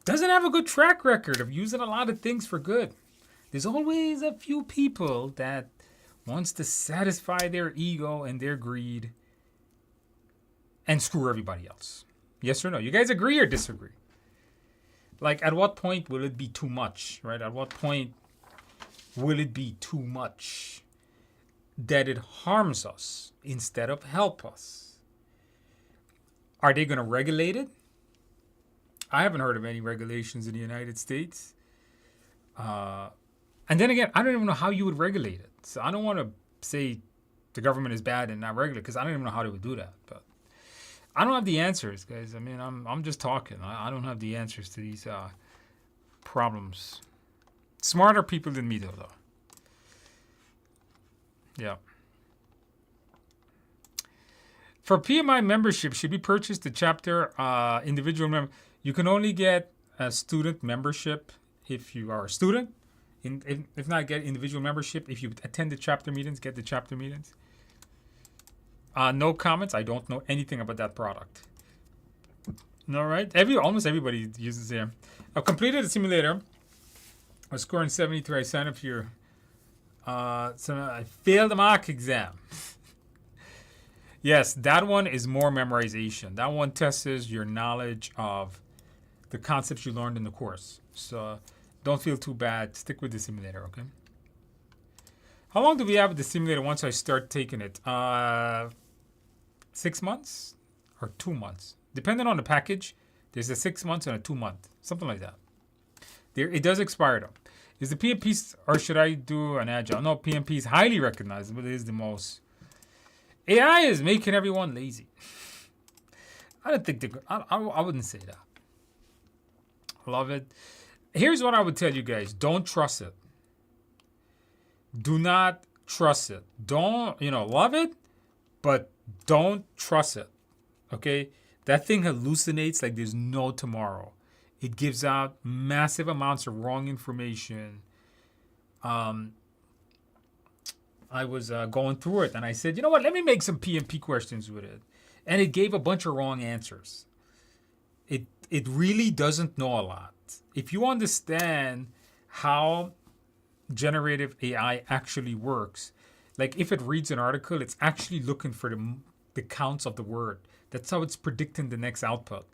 doesn't have a good track record of using a lot of things for good. There's always a few people that wants to satisfy their ego and their greed and screw everybody else. Yes or no? You guys agree or disagree? Like, at what point will it be too much, right? At what point will it be too much that it harms us instead of help us? Are they going to regulate it? I haven't heard of any regulations in the United States. And then again, I don't even know how you would regulate it. So I don't want to say the government is bad and not regulate, because I don't even know how they would do that. But I don't have the answers, guys. I mean, I'm just talking. I don't have the answers to these problems. Smarter people than me, though. Yeah. For PMI membership, should be purchased the chapter individual member. You can only get a student membership if you are a student. If not, get individual membership. If you attend the chapter meetings, get the chapter meetings. No comments. I don't know anything about that product. All right. Almost everybody uses it. I've completed the simulator. I was scoring 73. I signed up here. So I failed the mock exam. Yes, that one is more memorization. That one tests your knowledge of the concepts you learned in the course. So don't feel too bad. Stick with the simulator, okay? How long do we have with the simulator once I start taking it? 6 months or 2 months? Depending on the package, there's a 6 months and a 2 month. Something like that. It does expire though. Is the PMP, or should I do an agile? No, PMP is highly recognized, but it is the most. AI is making everyone lazy. I don't think I wouldn't say that. Love it. Here's what I would tell you guys. Don't trust it. Do not trust it. Don't, love it, but don't trust it. Okay, that thing hallucinates like there's no tomorrow. It gives out massive amounts of wrong information. Um, I was going through it and I said, you know what, let me make some PMP questions with it. And it gave a bunch of wrong answers. It really doesn't know a lot. If you understand how generative AI actually works, like if it reads an article, it's actually looking for the counts of the word. That's how it's predicting the next output.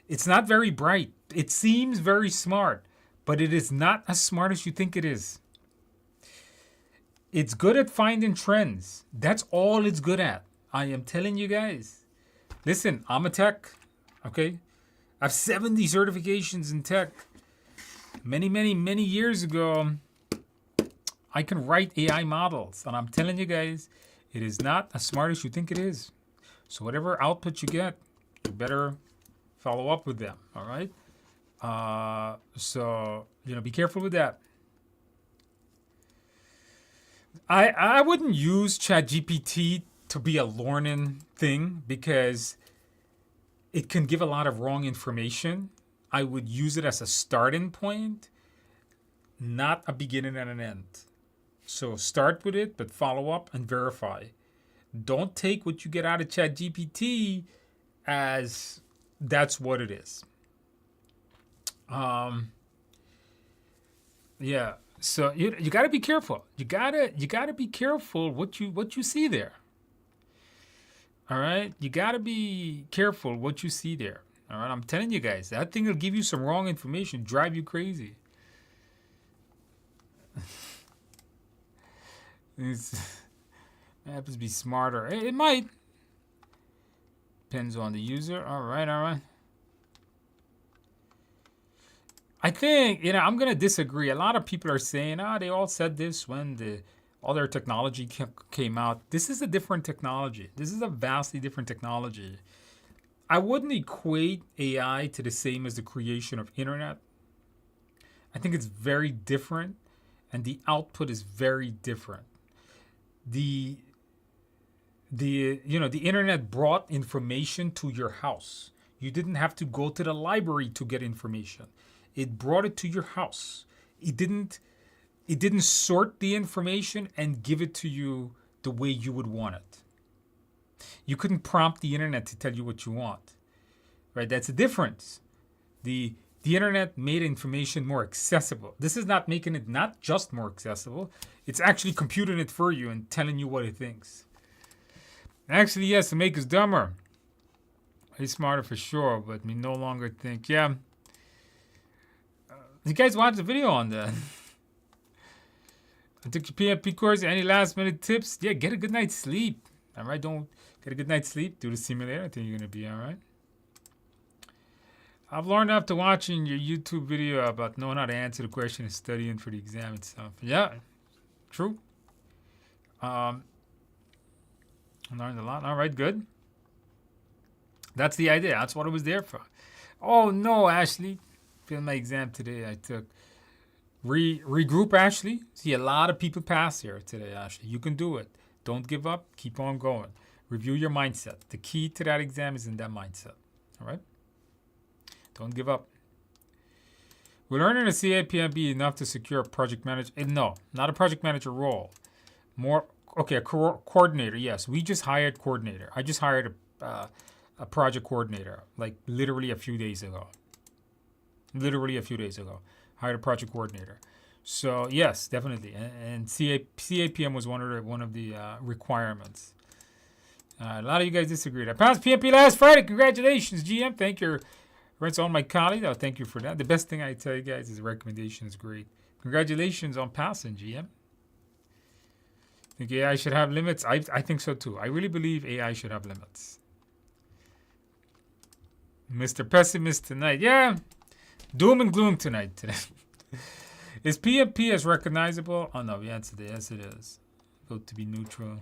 It's not very bright. It seems very smart, but it is not as smart as you think it is. It's good at finding trends. That's all it's good at. I am telling you guys. Listen, I'm a tech, okay? I have 70 certifications in tech. Many years ago, I can write AI models. And I'm telling you guys, it is not as smart as you think it is. So whatever output you get, you better follow up with them, all right? So, be careful with that. I wouldn't use ChatGPT to be a learning thing because it can give a lot of wrong information. I would use it as a starting point, not a beginning and an end. So start with it, but follow up and verify. Don't take what you get out of ChatGPT as that's what it is. Yeah. So you got to be careful. You gotta be careful what you see there. All right. You got to be careful what you see there. All right. I'm telling you guys, that thing will give you some wrong information, drive you crazy. It happens to be smarter. It might. Depends on the user. All right. I think, I'm going to disagree. A lot of people are saying, they all said this when all their technology came out. This is a different technology. This is a vastly different technology. I wouldn't equate AI to the same as the creation of internet. I think it's very different, and the output is very different. The internet brought information to your house. You didn't have to go to the library to get information. It brought it to your house. It didn't sort the information and give it to you the way you would want it. You couldn't prompt the internet to tell you what you want. Right? That's a difference. The internet made information more accessible. This is not making it not just more accessible. It's actually computing it for you and telling you what it thinks. Actually, yes, to make us dumber. He's smarter for sure, but we no longer think, yeah. You guys watch the video on that. I took your PMP course. Any last minute tips? Yeah, get a good night's sleep. All right, don't get a good night's sleep. Do the simulator. I think you're going to be all right. I've learned after watching your YouTube video about knowing how to answer the question and studying for the exam itself. Yeah, true. I learned a lot. All right, good. That's the idea. That's what it was there for. Oh, no, Ashley. Failed my exam today. I took regroup, Ashley. See, a lot of people pass here today, Ashley. You can do it. Don't give up. Keep on going. Review your mindset. The key to that exam is in that mindset. All right? Don't give up. Will learning a CAPM be enough to secure a project manager? No, not a project manager role. More, okay, a coordinator. Yes, we just hired coordinator. I just hired a project coordinator, like literally a few days ago. Hired a project coordinator. So yes, definitely. And CAPM was one of the requirements. A lot of you guys disagreed. I passed PMP last Friday. Congratulations, GM. Thank you. Rents on my colleague. I'll thank you for that. The best thing I tell you guys is the recommendation is great. Congratulations on passing, GM. Think AI should have limits? I think so too. I really believe AI should have limits. Mr. Pessimist tonight. Yeah. Doom and gloom tonight. Today. Is PMP as recognizable? Oh no, we answered it. Yes, it is. Vote to be neutral.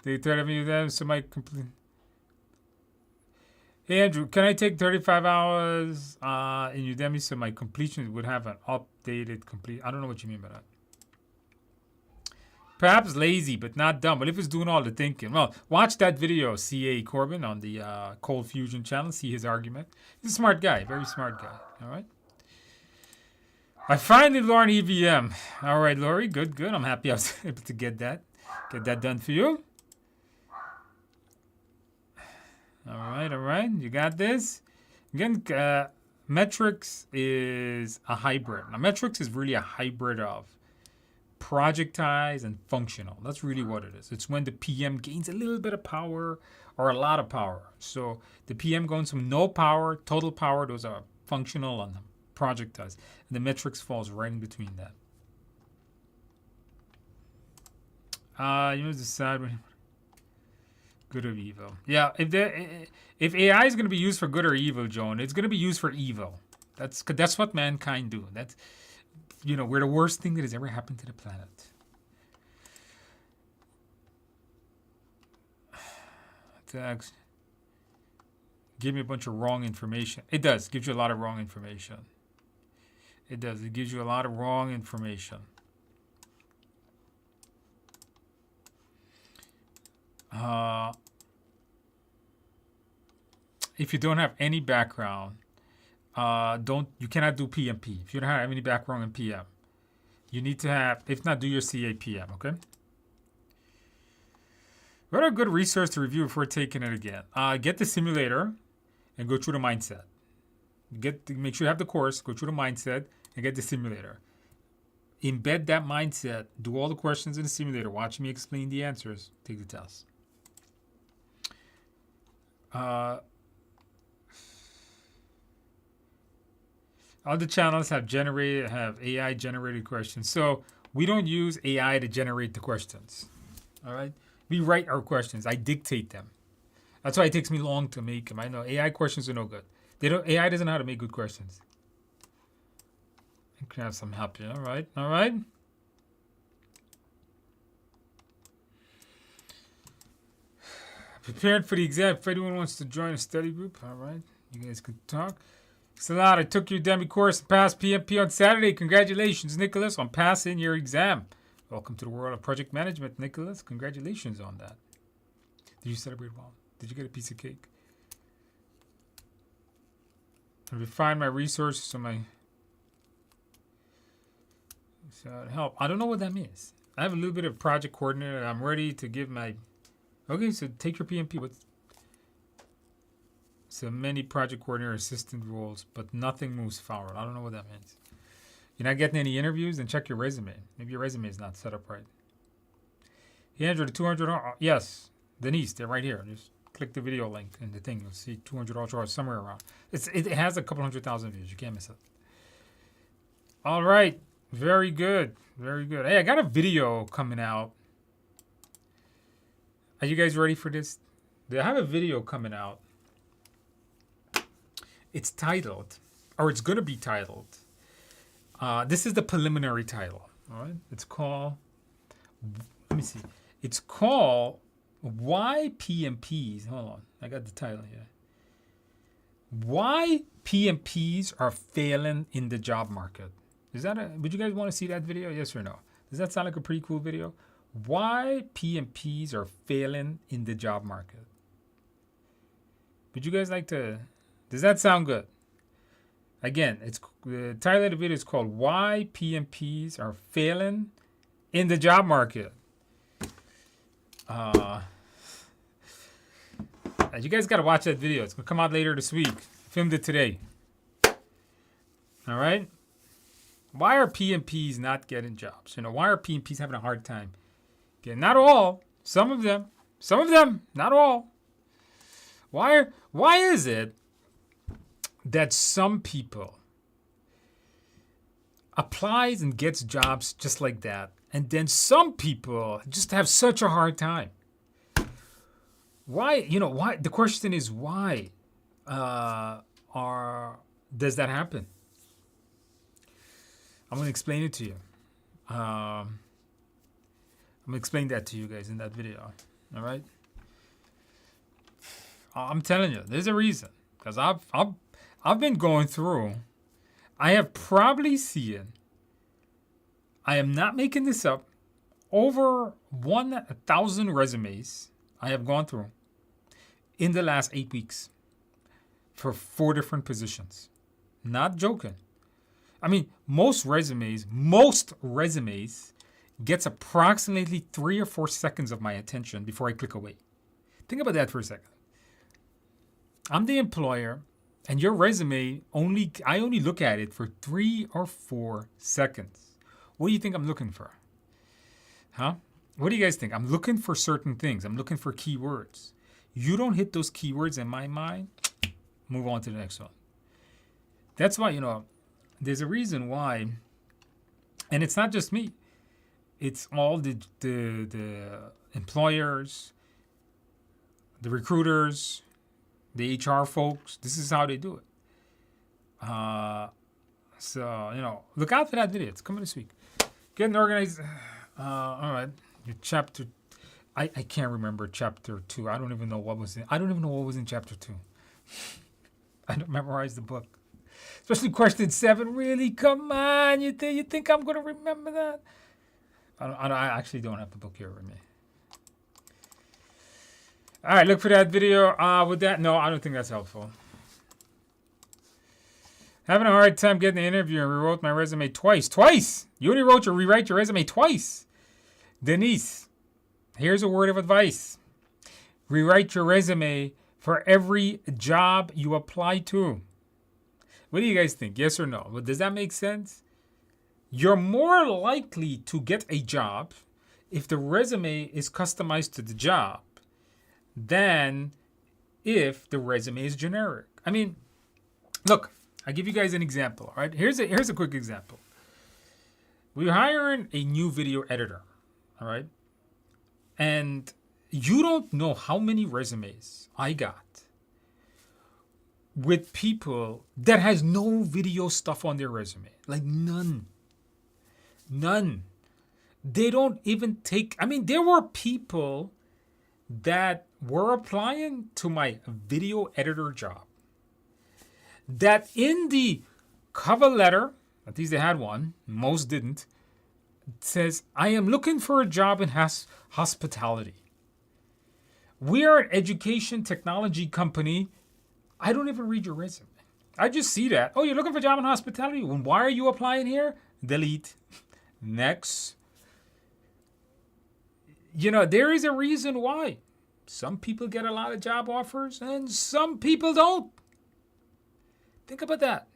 They third of them, so my complete. Hey Andrew, can I take 35 hours in Udemy so my completion would have an updated complete? I don't know what you mean by that. Perhaps lazy, but not dumb. But if it's doing all the thinking, well, watch that video, C.A. Corbin, on the Cold Fusion channel. See his argument. He's a smart guy, very smart guy. All right. I finally learned EVM. All right, Lori, good. I'm happy I was able to get that done for you. All right. You got this. Again, metrics is a hybrid. Now, metrics is really a hybrid of projectized and functional. That's really what it is. It's when the PM gains a little bit of power or a lot of power. So the PM goes from no power, total power, those are functional, and projectized. And the metrics falls right in between that. You must decide when good or evil. Yeah, if AI is going to be used for good or evil, Joan, it's going to be used for evil. That's what mankind do. That's, we're the worst thing that has ever happened to the planet. Give me a bunch of wrong information. It does. Gives you a lot of wrong information. It does. It gives you a lot of wrong information. If you don't have any background, you cannot do PMP. If you don't have any background in PM, you need to have, if not, do your CAPM, okay? What a good resource to review before taking it again. Get the simulator and go through the mindset. Make sure you have the course, go through the mindset, and get the simulator. Embed that mindset, do all the questions in the simulator, watch me explain the answers, take the test. Other channels have AI generated questions. So we don't use AI to generate the questions. All right? We write our questions. I dictate them. That's why it takes me long to make them. I know AI questions are no good. AI doesn't know how to make good questions. I can have some help here. All right. Prepared for the exam. If anyone wants to join a study group, all right, you guys can talk. Salat, I took your Demi course and passed PMP on Saturday. Congratulations, Nicholas, on passing your exam. Welcome to the world of project management, Nicholas. Congratulations on that. Did you celebrate well? Did you get a piece of cake? I refine my resources so help. I don't know what that means. I have a little bit of project coordinator. I'm ready to give my... Okay, so take your PMP. So many project coordinator assistant roles, but nothing moves forward. I don't know what that means. You're not getting any interviews? Then check your resume. Maybe your resume is not set up right. Andrew, the 200... Yes, Denise, they're right here. Just click the video link in the thing. You'll see 200 Ultra somewhere around. It has a couple 100,000 views. You can't miss it. All right. Very good. Hey, I got a video coming out. Are you guys ready for this? I have a video coming out. It's titled, or it's going to be titled. This is the preliminary title. All right. It's called, let me see. It's called Why PMPs. Hold on. I got the title here. Why PMPs are failing in the job market. Would you guys want to see that video? Yes or no? Does that sound like a pretty cool video? Why PMPs are failing in the job market. Would you guys like to... Does that sound good? Again, the title of the video is called Why PMPs Are Failing in the Job Market. You guys got to watch that video. It's going to come out later this week. Filmed it today. All right? Why are PMPs not getting jobs? Why are PMPs having a hard time? Again, not all. Some of them, not all. Why is it that some people applies and gets jobs just like that, and then some people just have such a hard time? Why? Why? The question is why does that happen? I'm going to explain it to you. I'm going to explain that to you guys in that video. All right? I'm telling you, there's a reason. Because I've been going through. I have probably seen, I am not making this up, over 1,000 resumes I have gone through in the last 8 weeks for 4 different positions. Not joking. I mean, most resumes gets approximately 3 or 4 seconds of my attention before I click away. Think about that for a second. I'm the employer, and your resume I only look at it for 3 or 4 seconds. What do you think I'm looking for? Huh? What do you guys think? I'm looking for certain things. I'm looking for keywords. You don't hit those keywords in my mind, move on to the next one. That's why, there's a reason why, and it's not just me. It's all the employers, the recruiters, the HR folks. This is how they do it. So, look out for that video. It's coming this week. Getting organized. All right. Your chapter. I can't remember chapter 2. I don't even know what was in. I don't even know what was in chapter 2. I don't memorize the book. Especially question 7. Really? Come on. You think I'm going to remember that? I actually don't have the book here with me. All right, look for that video. With that, no, I don't think that's helpful. Having a hard time getting the interview and rewrote my resume twice. Twice! You only rewrite your resume twice. Denise, here's a word of advice. Rewrite your resume for every job you apply to. What do you guys think? Yes or no? Well, does that make sense? You're more likely to get a job if the resume is customized to the job than if the resume is generic. I mean, look, I'll give you guys an example. All right, here's a quick example. We're hiring a new video editor. All right, and you don't know how many resumes I got with people that has no video stuff on their resume. Like none. They don't even take. I mean, there were people that were applying to my video editor job that in the cover letter, at least they had one, most didn't, it says, I am looking for a job in hospitality. We are an education technology company. I don't even read your resume. I just see that. Oh, you're looking for a job in hospitality? Well, why are you applying here? Delete. Next. There is a reason why. Some people get a lot of job offers and some people don't. Think about that.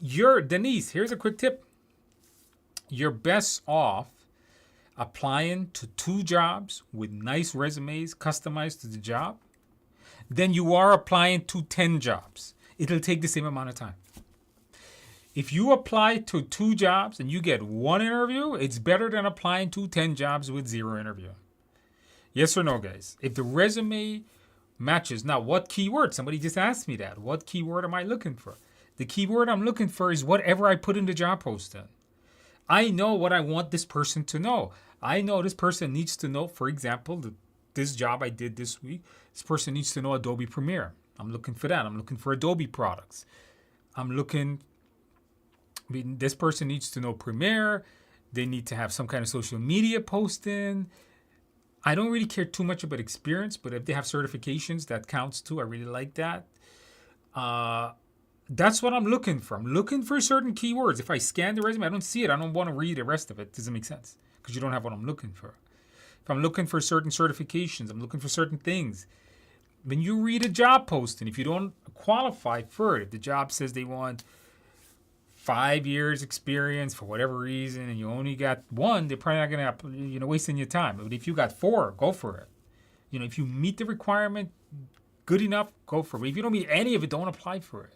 Denise, here's a quick tip. You're best off applying to 2 jobs with nice resumes customized to the job than you are applying to 10 jobs. It'll take the same amount of time. If you apply to 2 jobs and you get 1 interview, it's better than applying to 10 jobs with 0 interview. Yes or no, guys? If the resume matches. Now, what keyword? Somebody just asked me that. What keyword am I looking for? The keyword I'm looking for is whatever I put in the job posting. I know what I want this person to know. I know this person needs to know, for example, this job I did this week, this person needs to know Adobe Premiere. I'm looking for that. I'm looking for Adobe products. This person needs to know Premiere. They need to have some kind of social media posting. I don't really care too much about experience, but if they have certifications, that counts too. I really like that. That's what I'm looking for. I'm looking for certain keywords. If I scan the resume, I don't see it. I don't want to read the rest of it. Doesn't make sense because you don't have what I'm looking for. If I'm looking for certain certifications, I'm looking for certain things. When you read a job posting, if you don't qualify for it, if the job says they want 5 years experience for whatever reason and you only got 1, they're probably not going to, wasting your time. But if you got 4, go for it. If you meet the requirement, good enough, go for it. If you don't meet any of it, don't apply for it.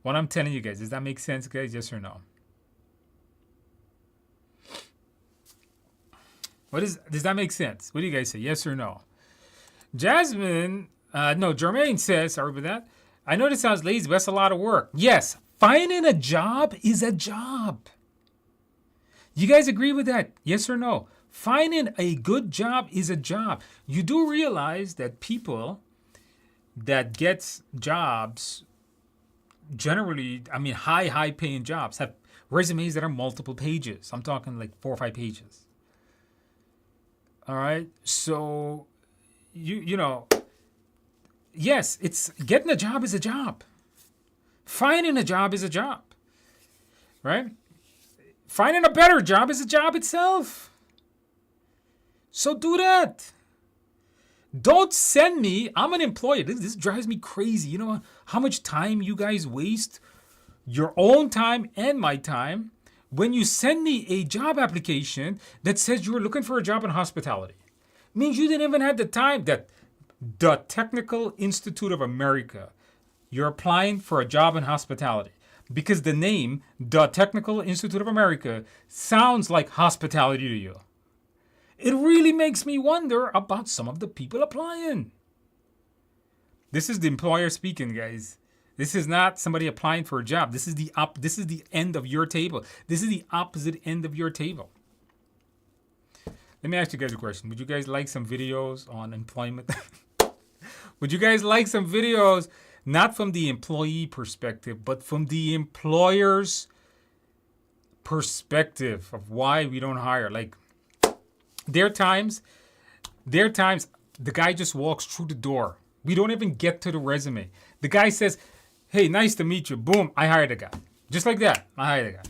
What I'm telling you guys, does that make sense, guys? Yes or no? Does that make sense? What do you guys say? Yes or no? Jermaine says, sorry about that. I know this sounds lazy, but that's a lot of work. Yes, finding a job is a job. You guys agree with that? Yes or no? Finding a good job is a job. You do realize that people that get jobs generally, I mean, high paying jobs have resumes that are multiple pages. I'm talking like 4 or 5 pages. All right. So, you know, yes, it's getting a job is a job. Finding a job is a job, right? Finding a better job is a job itself. So do that. Don't send me. I'm an employer. This drives me crazy. You know how much time you guys waste, your own time and my time, when you send me a job application that says you were looking for a job in hospitality. Means you didn't even have the time that the Technical Institute of America, you're applying for a job in hospitality. Because the name, the Technical Institute of America, sounds like hospitality to you. It really makes me wonder about some of the people applying. This is the employer speaking, guys. This is not somebody applying for a job. This is the end of your table. This is the opposite end of your table. Let me ask you guys a question. Would you guys like some videos on employment? Would you guys like some videos not from the employee perspective, but from the employer's perspective of why we don't hire? Like, there are times the guy just walks through the door. We don't even get to the resume. The guy says, "Hey, nice to meet you." Boom, I hired a guy. Just like that, I hired a guy.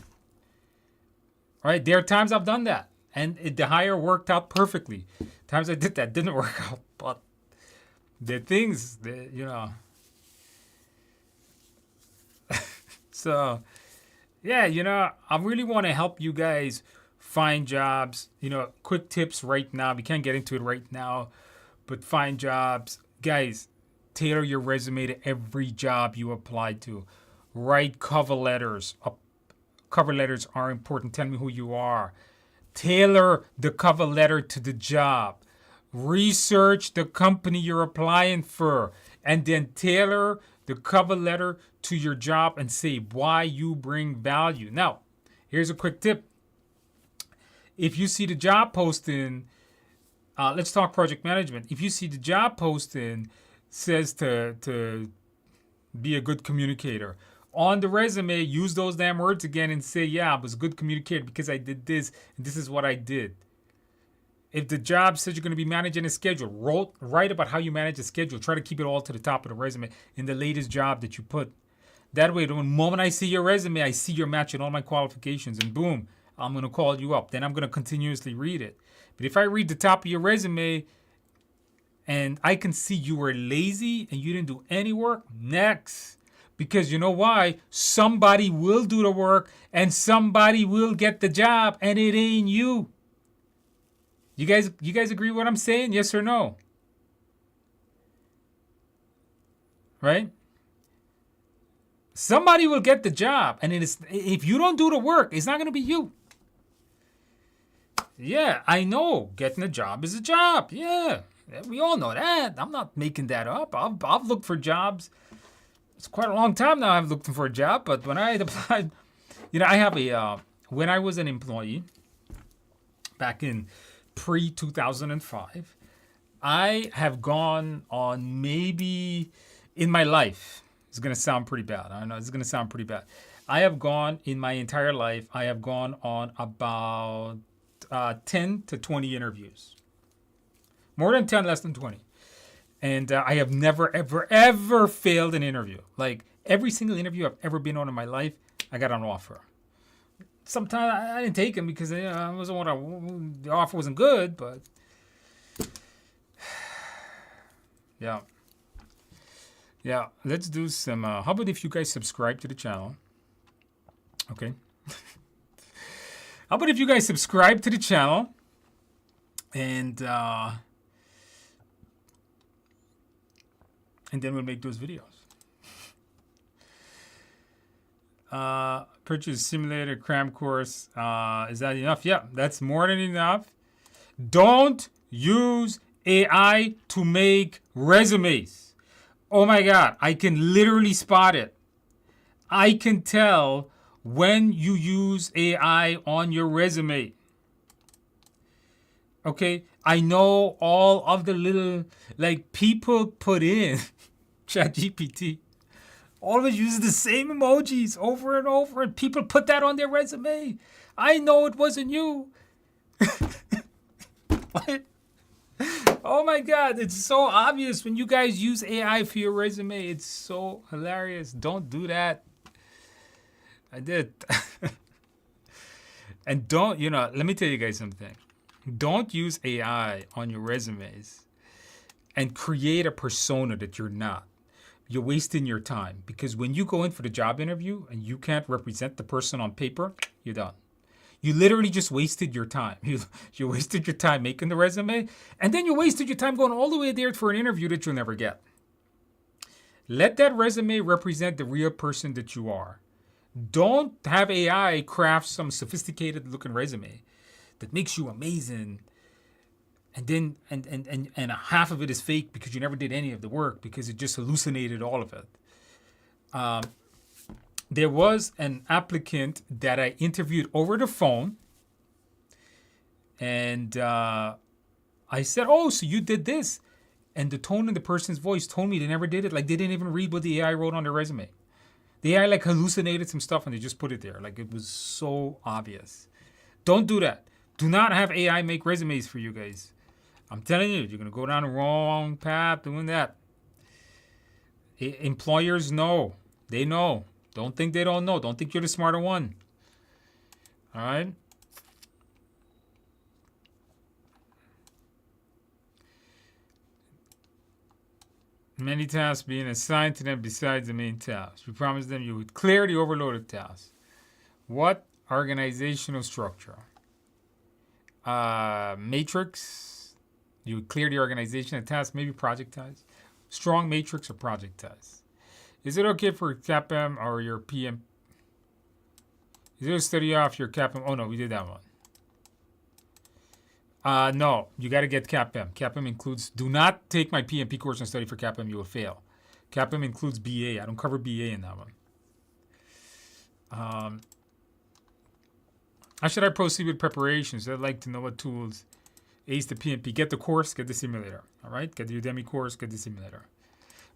All right, there are times I've done that, and the hire worked out perfectly. Times I did that didn't work out, but the things that, you know. So, yeah, you know, I really want to help you guys find jobs. You know, quick tips right now. We can't get into it right now, but find jobs. Guys, tailor your resume to every job you apply to. Write cover letters. Cover letters are important. Tell me who you are. Tailor the cover letter to the job. Research the company you're applying for, and then tailor the cover letter to your job and say why you bring value. Now, here's a quick tip. If you see the job posting, let's talk project management. If you see the job posting says to be a good communicator, on the resume, use those damn words again and say, yeah, I was a good communicator because I did this, and this is what I did. If the job says you're going to be managing a schedule, write about how you manage a schedule. Try to keep it all to the top of the resume in the latest job that you put. That way, the moment I see your resume, I see you're matching all my qualifications, and boom, I'm going to call you up. Then I'm going to continuously read it. But if I read the top of your resume and I can see you were lazy and you didn't do any work, next. Because you know why? Somebody will do the work and somebody will get the job, and it ain't you. You guys agree with what I'm saying? Yes or no? Right? Somebody will get the job, and if you don't do the work, it's not going to be you. Yeah, I know. Getting a job is a job. Yeah, we all know that. I'm not making that up. I've looked for jobs. It's quite a long time now I've looked for a job, but when I applied, you know, I have when I was an employee back in pre-2005, I have gone on maybe in my life, it's going to sound pretty bad. I know it's going to sound pretty bad. I have gone in my entire life, I have gone on about 10 to 20 interviews. More than 10, less than 20. And I have never, ever, ever failed an interview. Like every single interview I've ever been on in my life, I got an offer. Sometimes I didn't take them because the offer wasn't good, but yeah. Yeah, let's do some, how about if you guys subscribe to the channel? Okay. How about if you guys subscribe to the channel and then we'll make those videos. Purchase simulator cram course. Is that enough? Yeah, that's more than enough. Don't use AI to make resumes. Oh my God, I can literally spot it. I can tell when you use AI on your resume. Okay, I know all of the little, like people put in ChatGPT. Always use the same emojis over and over, and people put that on their resume. I know it wasn't you. What? Oh my God, it's so obvious when you guys use AI for your resume. It's so hilarious. Don't do that. I did. And don't, let me tell you guys something. Don't use AI on your resumes and create a persona that you're not. You're wasting your time, because when you go in for the job interview and you can't represent the person on paper, you're done. You literally just wasted your time. You wasted your time making the resume, and then you wasted your time going all the way there for an interview that you'll never get. Let that resume represent the real person that you are. Don't have AI craft some sophisticated looking resume that makes you amazing, and then and half of it is fake because you never did any of the work, because it just hallucinated all of it. There was an applicant that I interviewed over the phone, and I said, "Oh, so you did this?" And the tone in the person's voice told me they never did it. Like, they didn't even read what the AI wrote on their resume. The AI like hallucinated some stuff and they just put it there. Like, it was so obvious. Don't do that. Do not have AI make resumes for you guys. I'm telling you, you're going to go down the wrong path doing that. Employers know. They know. Don't think they don't know. Don't think you're the smarter one. All right? Many tasks being assigned to them besides the main task. You promised them you would clear the overloaded tasks. What organizational structure? Matrix. You would clear the organization of tasks, maybe projectize. Strong matrix or projectize. Is it okay for CAPM or your PM? Is it a study off your CAPM? Oh no, we did that one. No, you got to get CAPM. CAPM includes, do not take my PMP course and study for CAPM, you will fail. CAPM includes BA. I don't cover BA in that one. How should I proceed with preparations? I'd like to know what tools. Ace the PMP. Get the course, get the simulator. All right? Get the Udemy course, get the simulator.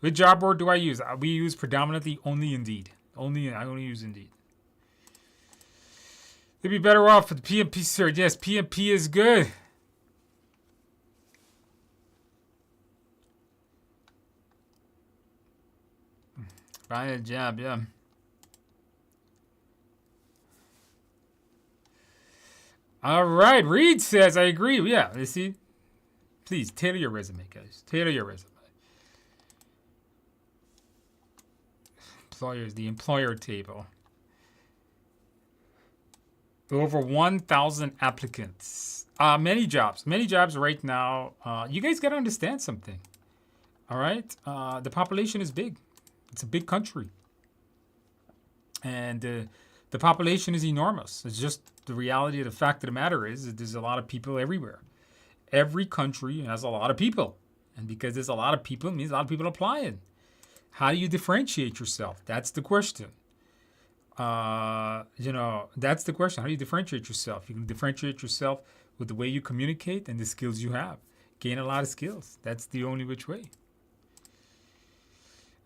Which job board do I use? We use predominantly only Indeed. I only use Indeed. They'd be better off with the PMP search. Yes, PMP is good. Find a job, yeah. All right, Reed says, I agree. Yeah, you see? Please, tailor your resume, guys. Tailor your resume. Employers, the employer table. Over 1,000 applicants. Many jobs right now. You guys got to understand something. All right? The population is big. It's a big country. And the population is enormous. It's just the reality of the fact of the matter is that there's a lot of people everywhere. Every country has a lot of people. And because there's a lot of people, it means a lot of people applying. How do you differentiate yourself? That's the question. That's the question. How do you differentiate yourself? You can differentiate yourself with the way you communicate and the skills you have. Gain a lot of skills. That's the only which way.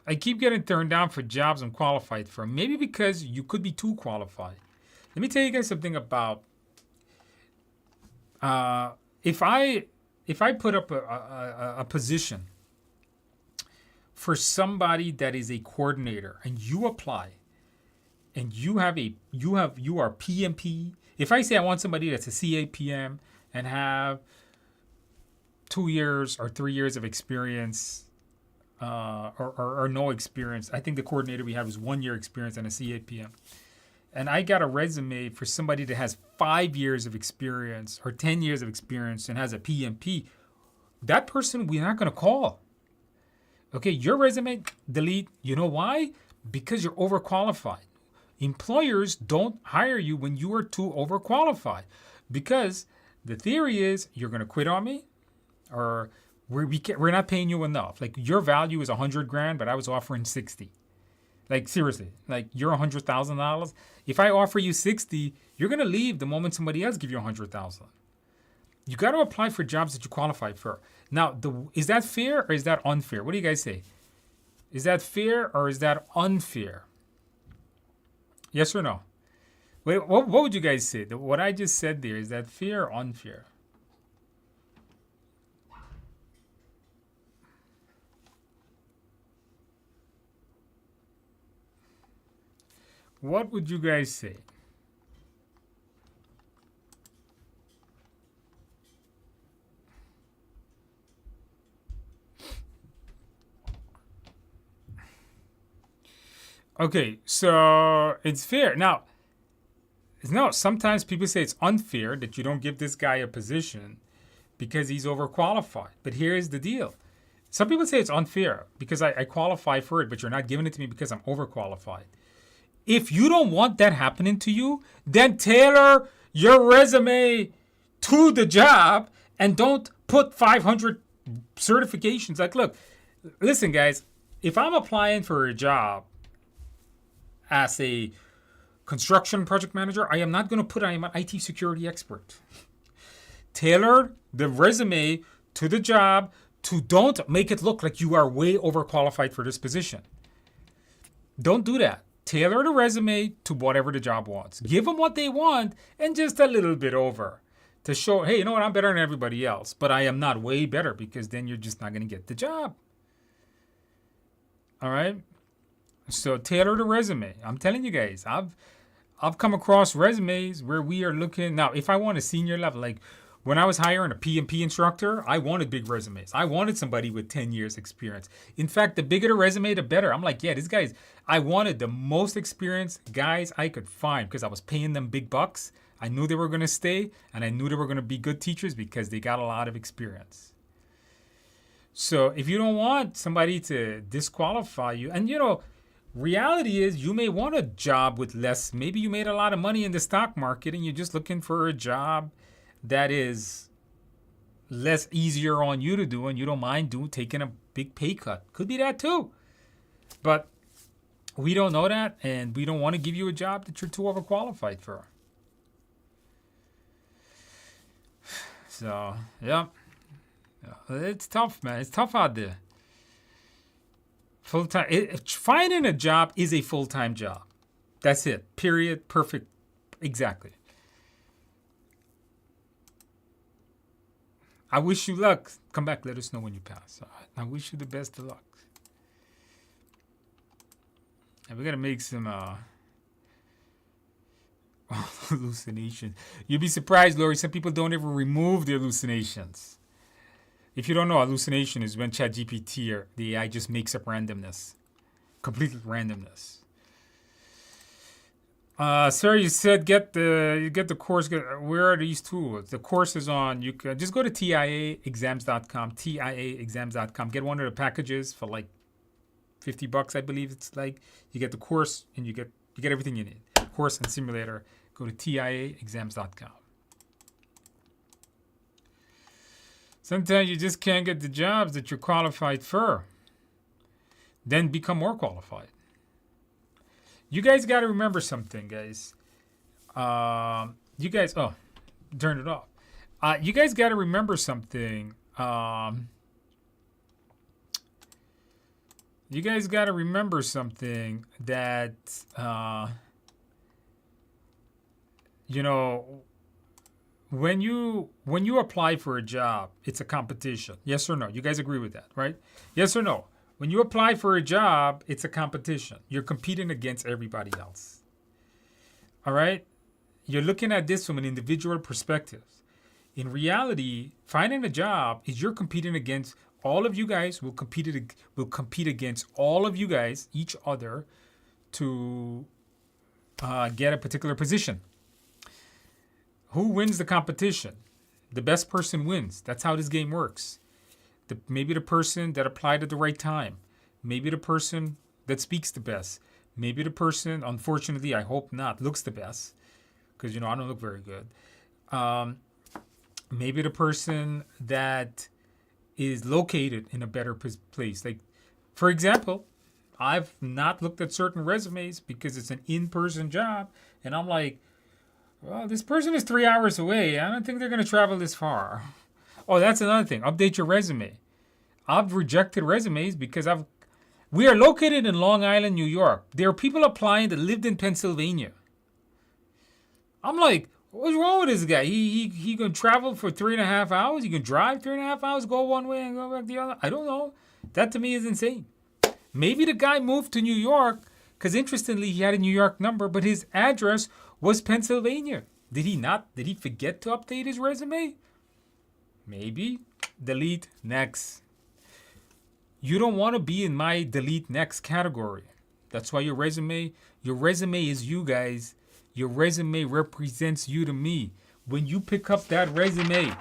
I keep getting turned down for jobs I'm qualified for. Maybe because you could be too qualified. Let me tell you guys something about if I put up a position for somebody that is a coordinator and you apply and you are PMP. If I say I want somebody that's a CAPM and have 2 years or 3 years of experience, or no experience. I think the coordinator we had was 1 year experience and a CAPM. And I got a resume for somebody that has 5 years of experience or 10 years of experience and has a PMP. That person we're not going to call. Okay, your resume, delete. You know why? Because you're overqualified. Employers don't hire you when you are too overqualified. Because the theory is you're going to quit on me, or we're not paying you enough. Like, your value is $100,000, but I was offering 60. Like, seriously, like, you're $100,000. If I offer you 60, you're gonna leave the moment somebody else give you 100,000. You got to apply for jobs that you qualify for. Now, is that fair or is that unfair? What do you guys say? Is that fair or is that unfair? Yes or no? Wait, what would you guys say? What I just said there, is that fair or unfair? What would you guys say? Okay, so it's fair. Now, no, sometimes people say it's unfair that you don't give this guy a position because he's overqualified. But here's the deal. Some people say it's unfair because I qualify for it, but you're not giving it to me because I'm overqualified. If you don't want that happening to you, then tailor your resume to the job and don't put 500 certifications. Like, look, listen, guys, if I'm applying for a job as a construction project manager, I am not going to put I am an IT security expert. Tailor the resume to the job. Don't make it look like you are way overqualified for this position. Don't do that. Tailor the resume to whatever the job wants. Give them what they want and just a little bit over to show, hey, you know what, I'm better than everybody else, but I am not way better, because then you're just not going to get the job. All right? So tailor the resume. I'm telling you guys, I've come across resumes where we are looking. Now, if I want a senior level, like when I was hiring a PMP instructor, I wanted big resumes. I wanted somebody with 10 years experience. In fact, the bigger the resume, the better. I'm like, yeah, these guys, I wanted the most experienced guys I could find because I was paying them big bucks. I knew they were going to stay, and I knew they were going to be good teachers because they got a lot of experience. So if you don't want somebody to disqualify you, and reality is you may want a job with less. Maybe you made a lot of money in the stock market and you're just looking for a job that is less easier on you to do, and you don't mind taking a big pay cut. Could be that too. But we don't know that, and we don't want to give you a job that you're too overqualified for. So, yeah. It's tough, man. It's tough out there. Full-time. Finding a job is a full-time job. That's it. Period. Perfect. Exactly. I wish you luck. Come back. Let us know when you pass. All right. I wish you the best of luck. And we're going to make some hallucinations. You'll be surprised, Lori. Some people don't ever remove the hallucinations. If you don't know, hallucination is when ChatGPT or the AI just makes up randomness. Complete randomness. Sir, you said you get the course. Where are these tools? The course is on. You can just go to TIAexams.com. TIAexams.com. Get one of the packages for like $50, I believe it's like. You get the course and you get everything you need. Course and simulator. Go to TIAexams.com. Sometimes you just can't get the jobs that you're qualified for. Then become more qualified. You guys got to remember something, guys. Turn it off. You guys got to remember something. You guys got to remember something that, when you apply for a job, it's a competition. Yes or no? You guys agree with that, right? Yes or no? When you apply for a job, it's a competition. You're competing against everybody else. All right? You're looking at this from an individual perspective. In reality, finding a job is you're competing against all of you guys. Will compete against all of you guys, each other, to get a particular position. Who wins the competition? The best person wins. That's how this game works. Maybe the person that applied at the right time. Maybe the person that speaks the best. Maybe the person, unfortunately, I hope not, looks the best. Because, I don't look very good. Maybe the person that is located in a better place. Like, for example, I've not looked at certain resumes because it's an in-person job. And I'm like, well, this person is 3 hours away. I don't think they're going to travel this far. Oh, that's another thing. Update your resume. I've rejected resumes because We are located in Long Island, New York. There are people applying that lived in Pennsylvania. I'm like, what's wrong with this guy? He can travel for 3.5 hours. He can drive 3.5 hours, go one way and go back the other. I don't know. That to me is insane. Maybe the guy moved to New York because interestingly he had a New York number, but his address was Pennsylvania. Did he not? Did he forget to update his resume? Maybe. Delete next. You don't want to be in my delete next category. That's why your resume is you guys. Your resume represents you to me. When you pick up that resume,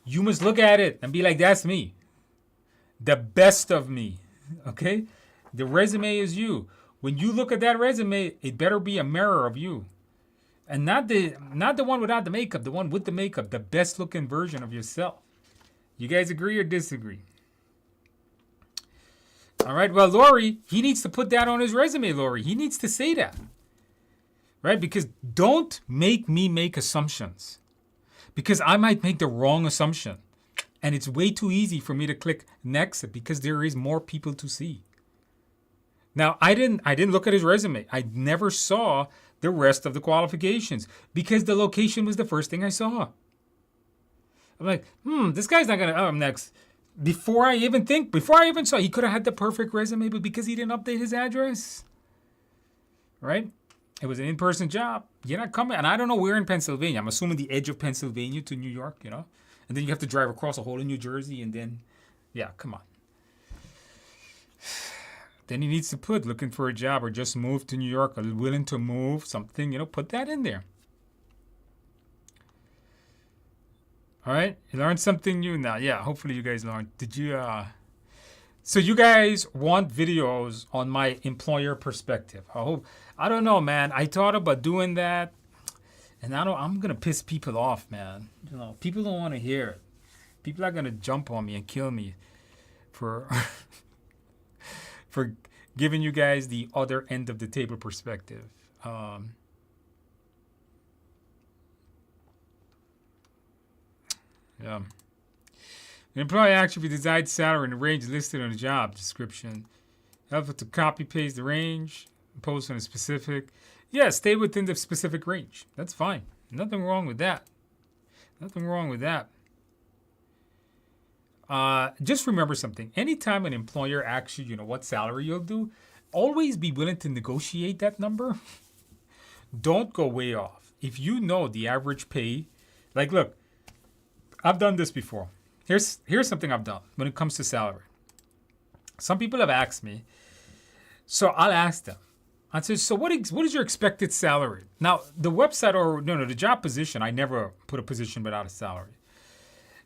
you must look at it and be like, that's me. The best of me. Okay? The resume is you. When you look at that resume, it better be a mirror of you. And not the one without the makeup, the one with the makeup, the best looking version of yourself. You guys agree or disagree? All right, well, Lori, he needs to put that on his resume, Lori. He needs to say that. Right? Because don't make me make assumptions. Because I might make the wrong assumption. And it's way too easy for me to click next because there is more people to see. Now, I didn't look at his resume. I never saw the rest of the qualifications because the location was the first thing I saw. I'm like, this guy's not going to, I'm next. Before I even saw, he could have had the perfect resume, but because he didn't update his address, right? It was an in-person job. You're not coming, and I don't know where in Pennsylvania. I'm assuming the edge of Pennsylvania to New York, and then you have to drive across a whole of New Jersey, and then, yeah, come on. Then he needs to put looking for a job or just moved to New York or willing to move, something, put that in there. All right, you learned something new now. Yeah, hopefully you guys learned. Did you? So you guys want videos on my employer perspective? I don't know, man. I thought about doing that, and I'm gonna piss people off, man. People don't want to hear it. People are gonna jump on me and kill me for for giving you guys the other end of the table perspective. Yeah. The employee actually decides salary and the range listed on the job description. Helpful to copy paste the range, post on a specific. Yeah, stay within the specific range. That's fine. Nothing wrong with that. Nothing wrong with that. Just remember something. Anytime an employer asks you, what salary you'll do, always be willing to negotiate that number. Don't go way off. If you know the average pay, like, look, I've done this before. Here's something I've done when it comes to salary. Some people have asked me, so I'll ask them. I say, so what is your expected salary? Now, the website the job position, I never put a position without a salary.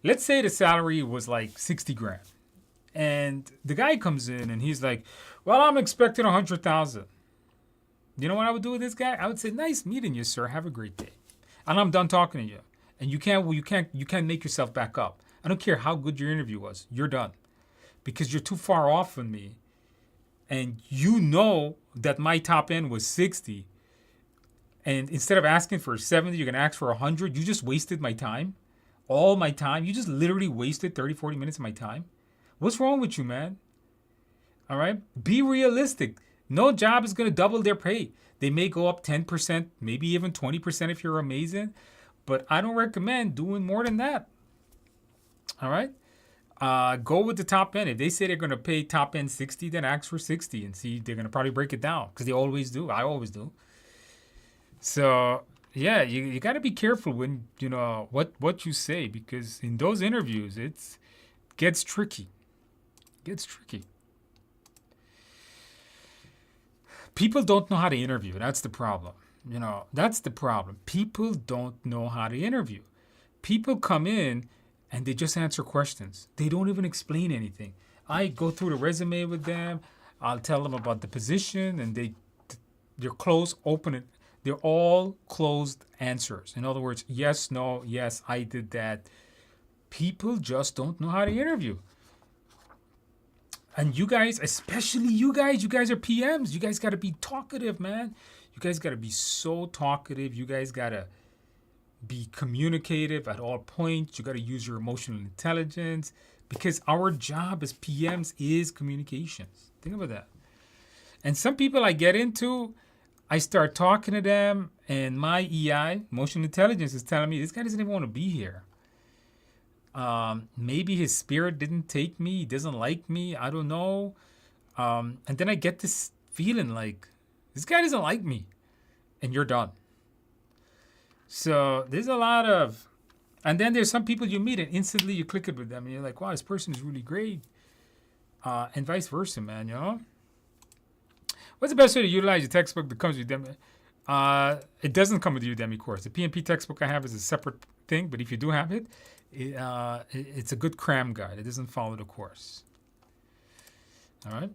Let's say the salary was like 60 grand. And the guy comes in and he's like, well, I'm expecting 100,000. You know what I would do with this guy? I would say, nice meeting you, sir. Have a great day. And I'm done talking to you. And you can't make yourself back up. I don't care how good your interview was. You're done. Because you're too far off from me. And you know that my top end was 60. And instead of asking for 70, you're going to ask for 100. You just wasted my time. All my time. You just literally wasted 30, 40 minutes of my time. What's wrong with you, man? All right? Be realistic. No job is going to double their pay. They may go up 10%, maybe even 20% if you're amazing. But I don't recommend doing more than that. All right? Go with the top end. If they say they're going to pay top end 60, then ask for 60 and see. They're going to probably break it down because they always do. I always do. So, yeah, you got to be careful when, what you say because in those interviews, it gets tricky. People don't know how to interview. That's the problem. That's the problem. People don't know how to interview. People come in and they just answer questions. They don't even explain anything. I go through the resume with them. I'll tell them about the position and they're closed, open. They're all closed answers. In other words, yes, no, yes, I did that. People just don't know how to interview. And you guys, especially you guys are PMs. You guys got to be talkative, man. You guys got to be so talkative. You guys got to be communicative at all points. You got to use your emotional intelligence because our job as PMs is communications. Think about that. And some people I get into, I start talking to them, and my EI, emotional intelligence, is telling me this guy doesn't even want to be here. Maybe his spirit didn't take me. He doesn't like me. I don't know. And then I get this feeling like this guy doesn't like me, and you're done. So there's a lot of, and then there's some people you meet and instantly you click it with them, and you're like, wow, this person is really great, and vice versa, man. You know. What's the best way to utilize your textbook that comes with Udemy? It doesn't come with the Udemy course. The PMP textbook I have is a separate thing, but if you do have it, it's a good cram guide. It doesn't follow the course. All right.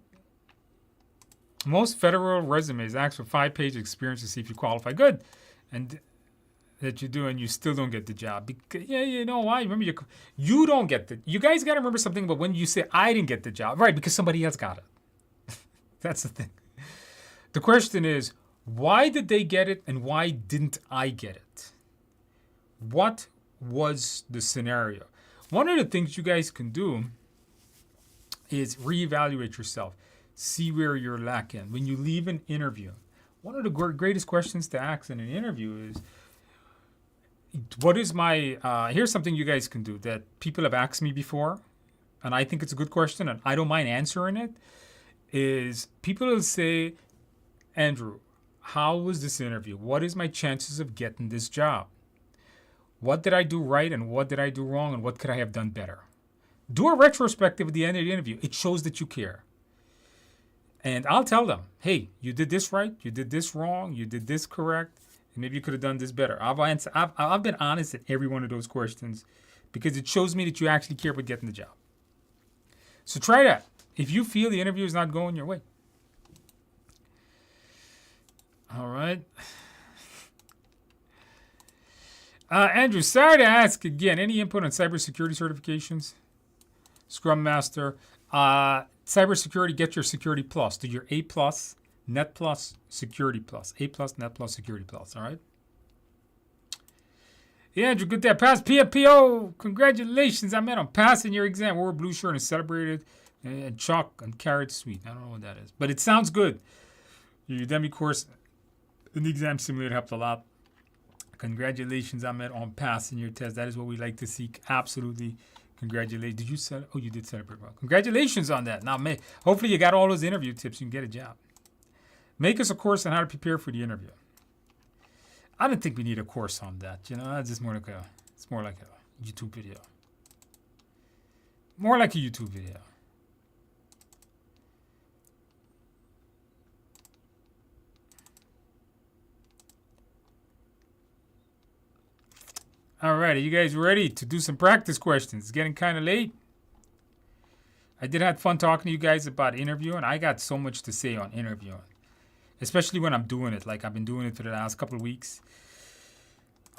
Most federal resumes ask for 5-page experience to see if you qualify. Good, and that you do, and you still don't get the job. Because, yeah, you know why? Remember, you don't get the. You guys got to remember something about when you say I didn't get the job, right? Because somebody else got it. That's the thing. The question is, why did they get it and why didn't I get it? What was the scenario? One of the things you guys can do is reevaluate yourself. See where you're lacking. When you leave an interview, one of the greatest questions to ask in an interview is, what is my, here's something you guys can do that people have asked me before, and I think it's a good question and I don't mind answering it, is people will say, Andrew, how was this interview? What is my chances of getting this job? What did I do right and what did I do wrong and what could I have done better? Do a retrospective at the end of the interview. It shows that you care. And I'll tell them, hey, you did this right, you did this wrong, you did this correct, and maybe you could have done this better. I've been honest at every one of those questions because it shows me that you actually care about getting the job. So try that. If you feel the interview is not going your way. All right. Andrew, sorry to ask again. Any input on cybersecurity certifications? Scrum Master. Cybersecurity, get your Security Plus. Do your A+, Net Plus, Security Plus. A+, Net Plus, Security Plus. All right? Yeah, Andrew, good day. Pass PFPO. Congratulations. I meant on passing your exam. Wore a blue shirt and celebrated. And chalk and carrot sweet. I don't know what that is. But it sounds good. Your Udemy course in the exam simulator helped a lot. Congratulations, Ahmed, on passing your test. That is what we like to seek. Absolutely. Congratulations. Did you celebrate? Oh, you did celebrate well. Congratulations on that. Now, hopefully you got all those interview tips. You can get a job. Make us a course on how to prepare for the interview. I don't think we need a course on that. You know, it's just more like it's more like a YouTube video. More like a YouTube video. All right, are you guys ready to do some practice questions? It's getting kind of late. I did have fun talking to you guys about interviewing. I got so much to say on interviewing, especially when I'm doing it. Like I've been doing it for the last couple of weeks.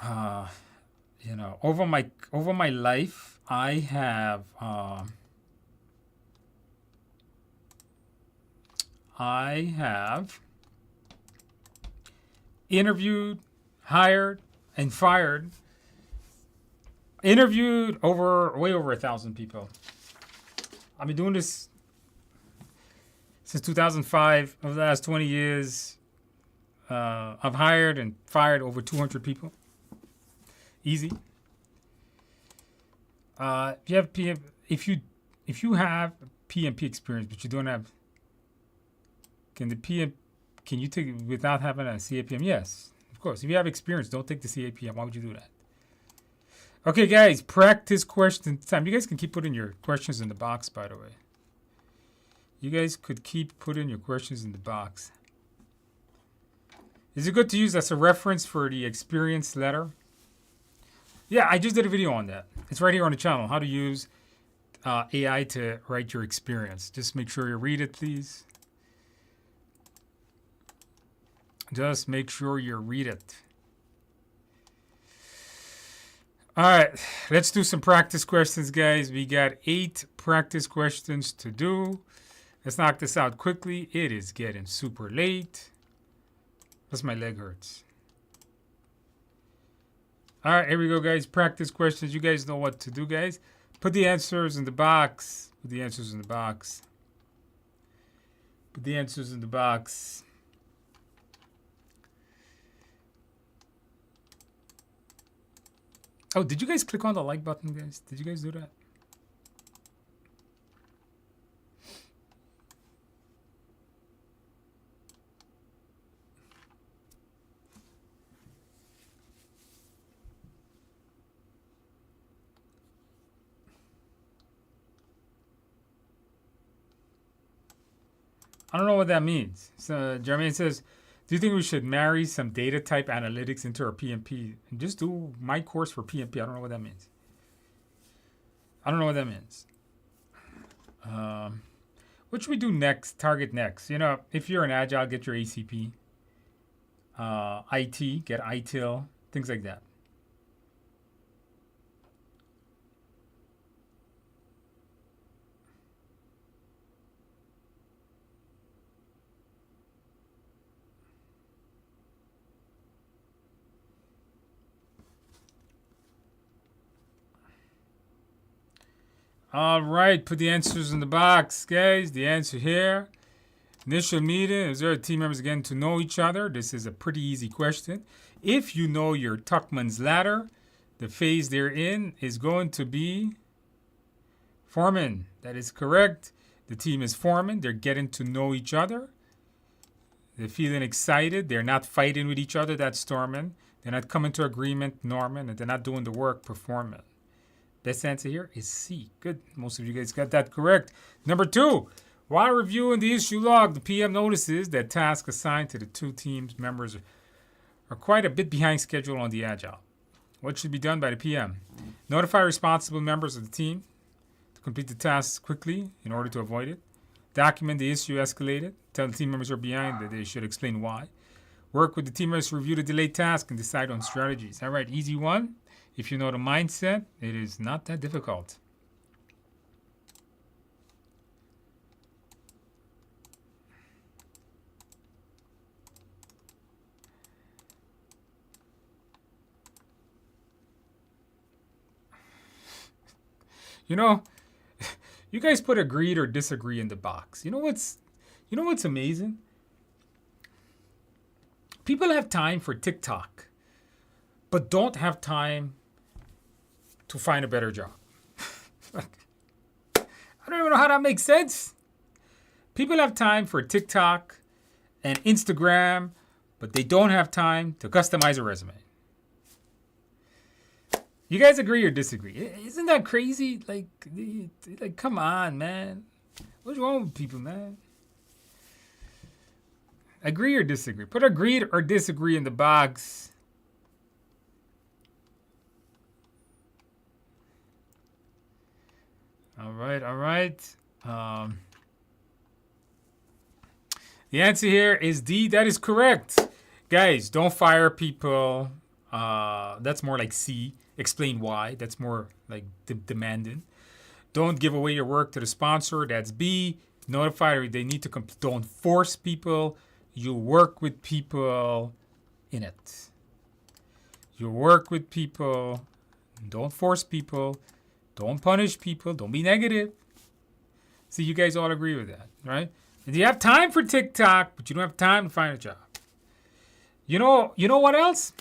You know, over my life, I have interviewed, hired, and fired. Interviewed way over 1,000 people. I've been doing this since 2005. Over the last 20 years, I've hired and fired over 200 people. Easy. If you have PMP experience, but you don't have, can you take it without having a CAPM? Yes, of course. If you have experience, don't take the CAPM. Why would you do that? Okay, guys, practice question time. You guys can keep putting your questions in the box, by the way. You guys could keep putting your questions in the box. Is it good to use as a reference for the experience letter? Yeah, I just did a video on that. It's right here on the channel, how to use AI to write your experience. Just make sure you read it, please. Just make sure you read it. All right, let's do some practice questions, guys. We got 8 practice questions to do. Let's knock this out quickly. It is getting super late. Plus my leg hurts. All right, here we go, guys. Practice questions. You guys know what to do, guys. Put the answers in the box. Put the answers in the box. Put the answers in the box. Oh, did you guys click on the like button, guys? Did you guys do that? I don't know what that means. So Jermaine says, do you think we should marry some data type analytics into our PMP and just do my course for PMP? I don't know what that means. I don't know what that means. What should we do next? Target next. You know, if you're an agile, get your ACP. IT, get ITIL, things like that. All right, put the answers in the box, guys. The answer here. Initial meeting, is there team members getting to know each other? This is a pretty easy question. If you know your Tuckman's ladder, the phase they're in is going to be forming. That is correct. The team is forming. They're getting to know each other. They're feeling excited. They're not fighting with each other. That's storming. They're not coming to agreement, norming, and they're not doing the work, performing. Best answer here is C. Good. Most of you guys got that correct. Number 2, while reviewing the issue log, the PM notices that tasks assigned to the 2 teams members are quite a bit behind schedule on the Agile. What should be done by the PM? Notify responsible members of the team to complete the tasks quickly in order to avoid it. Document the issue escalated. Tell the team members who are behind that they should explain why. Work with the team members to review the delayed task and decide on strategies. All right, easy one. If you know the mindset, it is not that difficult. You know, you guys put agreed or disagree in the box. You know what's amazing? People have time for TikTok, but don't have time to find a better job. I don't even know how that makes sense. People have time for TikTok and Instagram, but they don't have time to customize a resume. You guys agree or disagree? Isn't that crazy? Like, come on, man. What's wrong with people, man? Agree or disagree? Put agreed or disagree in the box. All right. The answer here is D. That is correct. Guys, don't fire people. That's more like C. Explain why. That's more like demanding. Don't give away your work to the sponsor. That's B. Notify they need to don't force people. You work with people in it. You work with people. Don't force people. Don't punish people. Don't be negative. See, you guys all agree with that, right? And you have time for TikTok, but you don't have time to find a job. You know what else?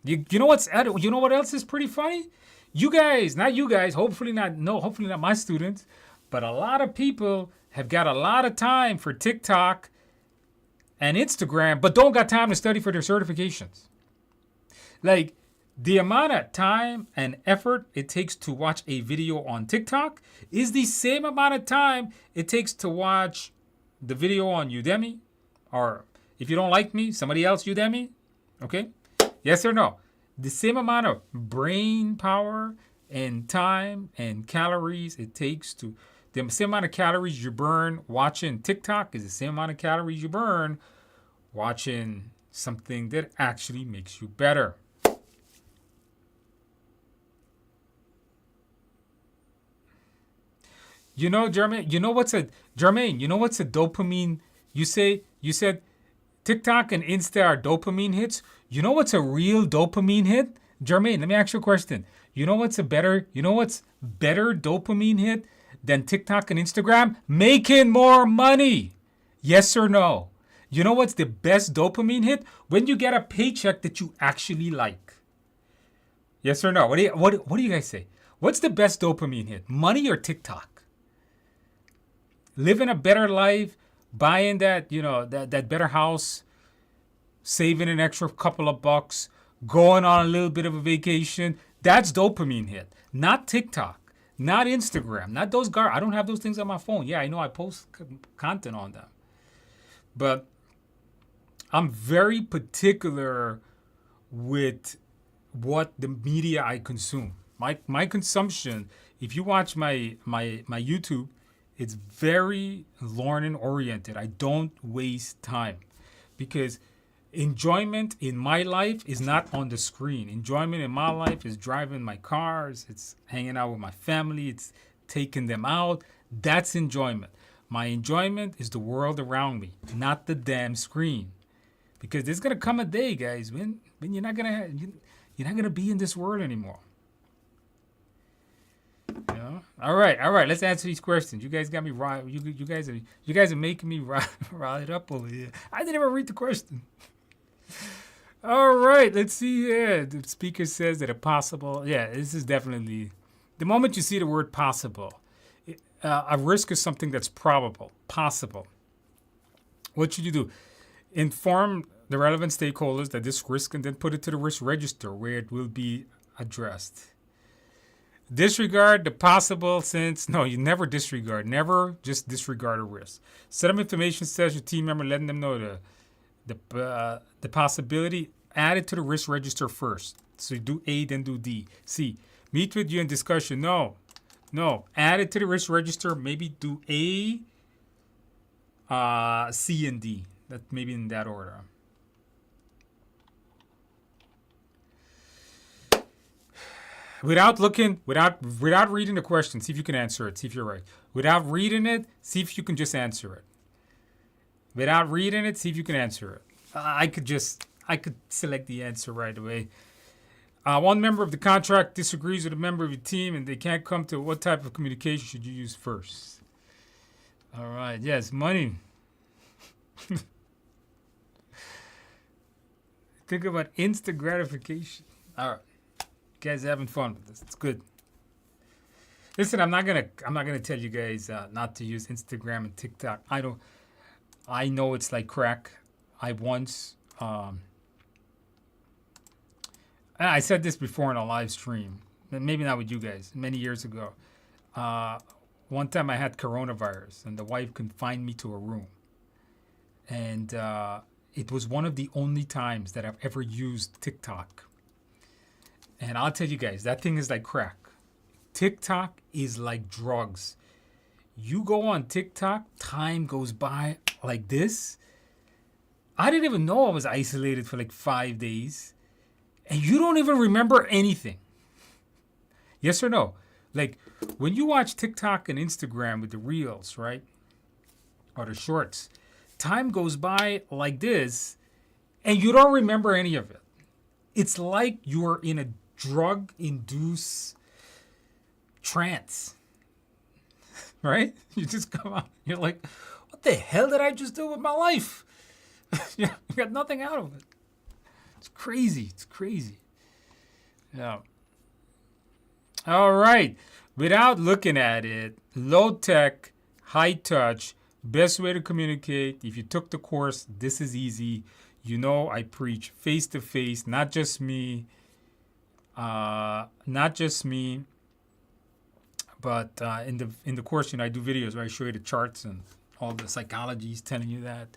You know what else is pretty funny? You guys, not you guys, hopefully not my students, but a lot of people have got a lot of time for TikTok and Instagram, but don't got time to study for their certifications. Like, the amount of time and effort it takes to watch a video on TikTok is the same amount of time it takes to watch the video on Udemy, or if you don't like me, somebody else Udemy. Okay? Yes or no? The same amount of brain power and time and calories it takes to, the same amount of calories you burn watching TikTok is the same amount of calories you burn watching something that actually makes you better. You know, Jermaine, you know what's a dopamine? You said TikTok and Insta are dopamine hits. You know what's a real dopamine hit? Jermaine, let me ask you a question. You know what's better dopamine hit than TikTok and Instagram? Making more money. Yes or no? You know what's the best dopamine hit? When you get a paycheck that you actually like. Yes or no? What do you guys say? What's the best dopamine hit? Money or TikTok? Living a better life, buying that, that better house, saving an extra couple of bucks, going on a little bit of a vacation. That's dopamine hit. Not TikTok, not Instagram, not those I don't have those things on my phone. Yeah, I know I post content on them. But I'm very particular with what the media I consume. My consumption, if you watch my YouTube, it's very learning oriented. I don't waste time because enjoyment in my life is not on the screen. Enjoyment in my life is driving my cars, it's hanging out with my family, it's taking them out. That's enjoyment. My enjoyment is the world around me, not the damn screen. Because there's gonna come a day, guys, when you're not gonna be in this world anymore. You know? All right. Let's answer these questions. You guys got me riled. You guys are making me riled up over here. I didn't even read the question. All right, let's see here. The speaker says that a possible. Yeah, this is definitely the moment you see the word possible. A risk is something that's probable, possible. What should you do? Inform the relevant stakeholders that this risk and then put it to the risk register where it will be addressed. Disregard the possible since, no, you never disregard. Never just disregard a risk. Set up information session with your team member, letting them know the possibility. Add it to the risk register first. So you do A, then do D. C, meet with you in discussion. No. Add it to the risk register. Maybe do A, C, and D. That maybe in that order. Without reading the question, see if you can answer it. See if you're right. Without reading it, see if you can just answer it. Without reading it, see if you can answer it. I could select the answer right away. One member of the contract disagrees with a member of your team and they can't come to what type of communication should you use first? All right. Yes, money. Think about instant gratification. All right. You guys are having fun with this. It's good. Listen, I'm not gonna tell you guys not to use Instagram and TikTok. I know it's like crack. I once I said this before in a live stream, maybe not with you guys, many years ago. One time I had coronavirus and the wife confined me to a room. And it was one of the only times that I've ever used TikTok. And I'll tell you guys, that thing is like crack. TikTok is like drugs. You go on TikTok, time goes by like this. I didn't even know I was isolated for like 5 days. And you don't even remember anything. Yes or no? Like when you watch TikTok and Instagram with the reels, right? Or the shorts, time goes by like this and you don't remember any of it. It's like you're in a drug-induced trance, right? You just come out, you're like, what the hell did I just do with my life? You got nothing out of it. It's crazy. Yeah. All right. Without looking at it, low tech, high touch, best way to communicate. If you took the course, this is easy. You know I preach face to face, not just me. But in the course, I do videos where I show you the charts and all the psychology is telling you that.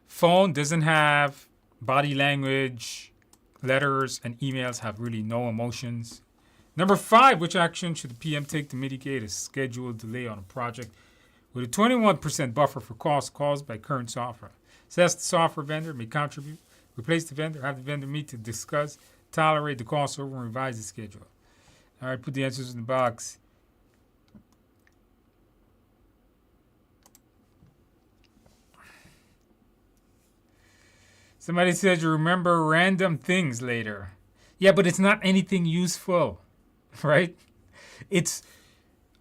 Phone doesn't have body language, letters, and emails have really no emotions. Number 5, which action should the PM take to mitigate a scheduled delay on a project with a 21% buffer for costs caused by current software? Assess the software vendor, may contribute, replace the vendor, have the vendor meet to discuss, tolerate the cost over, and revise the schedule. All right, put the answers in the box. Somebody says you remember random things later. Yeah, but it's not anything useful, right?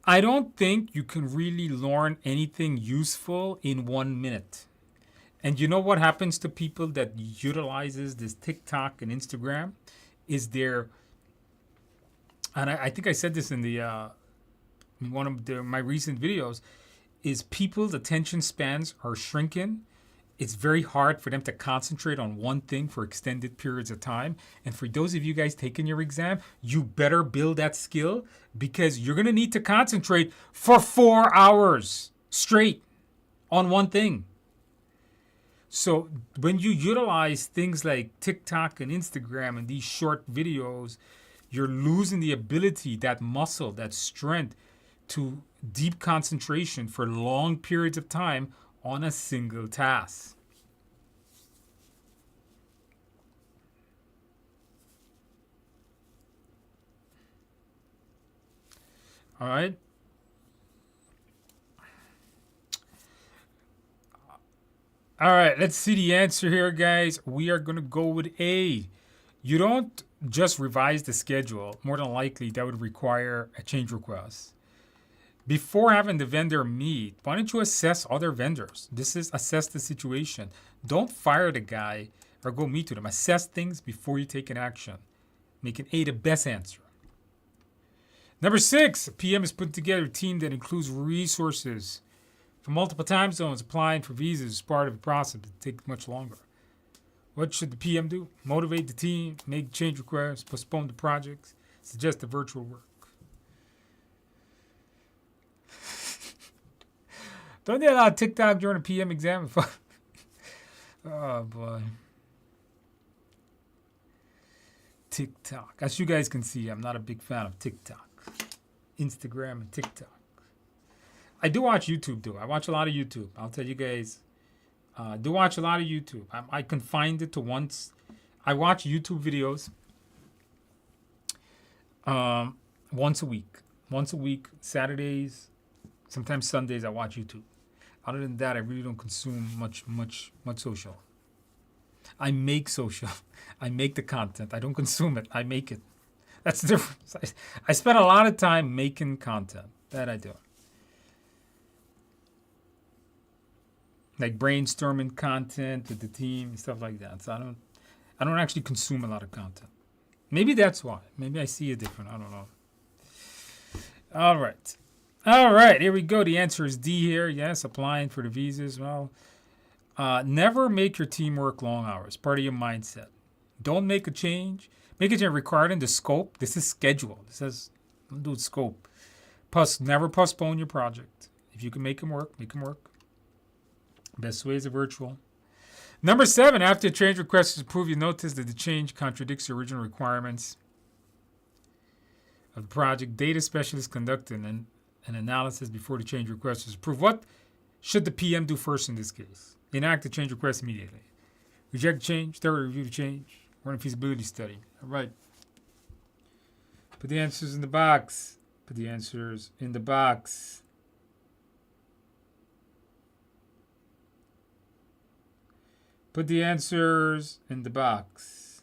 I don't think you can really learn anything useful in 1 minute. And you know what happens to people that utilizes this TikTok and Instagram is and I think I said this in the in one of my recent videos, is people's attention spans are shrinking. It's very hard for them to concentrate on one thing for extended periods of time. And for those of you guys taking your exam, you better build that skill because you're going to need to concentrate for 4 hours straight on one thing. So when you utilize things like TikTok and Instagram and these short videos, you're losing the ability, that muscle, that strength to deep concentration for long periods of time on a single task. All right. All right, let's see the answer here, guys. We are going to go with A. You don't just revise the schedule. More than likely, that would require a change request. Before having the vendor meet, why don't you assess other vendors? This is assess the situation. Don't fire the guy or go meet with him. Assess things before you take an action. Make an A the best answer. Number 6, PM is putting together a team that includes resources from multiple time zones. Applying for visas is part of the process. It takes much longer. What should the PM do? Motivate the team, make change requests, postpone the projects, suggest the virtual work. Don't they allow TikTok during a PM exam? Oh, boy. TikTok. As you guys can see, I'm not a big fan of TikTok. Instagram and TikTok. I do watch YouTube, though. I watch a lot of YouTube. I'll tell you guys. I do watch a lot of YouTube. I confined it to once. I watch YouTube videos once a week. Once a week, Saturdays, sometimes Sundays, I watch YouTube. Other than that, I really don't consume much social. I make social. I make the content. I don't consume it. I make it. That's the difference. I spend a lot of time making content. That I do. Like brainstorming content with the team and stuff like that. So I don't actually consume a lot of content. Maybe that's why. Maybe I see it different. I don't know. All right, here we go. The answer is D here. Yes, applying for the visas. Well, never make your team work long hours. Part of your mindset. Don't make a change. Make a change regarding the scope. This is schedule. This says, don't do scope. Plus, never postpone your project. If you can make them work, make them work. Best way is a virtual. Number 7, after a change request is approved, you notice that the change contradicts the original requirements of the project. Data specialist conducted an analysis before the change request is approved. What should the PM do first in this case? Enact the change request immediately. Reject the change, thoroughly review the change, run a feasibility study. All right. Put the answers in the box. Put the answers in the box. Put the answers in the box.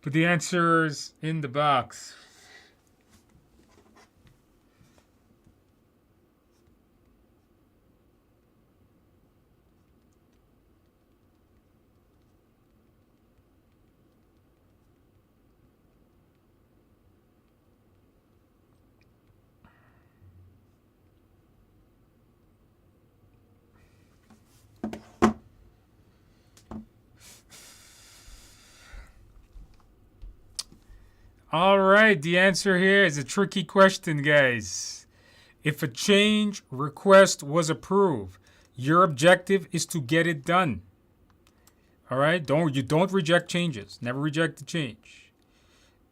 Put the answers in the box. All right, the answer here is a tricky question, guys. If a change request was approved, your objective is to get it done. All right, you don't reject changes. Never reject the change.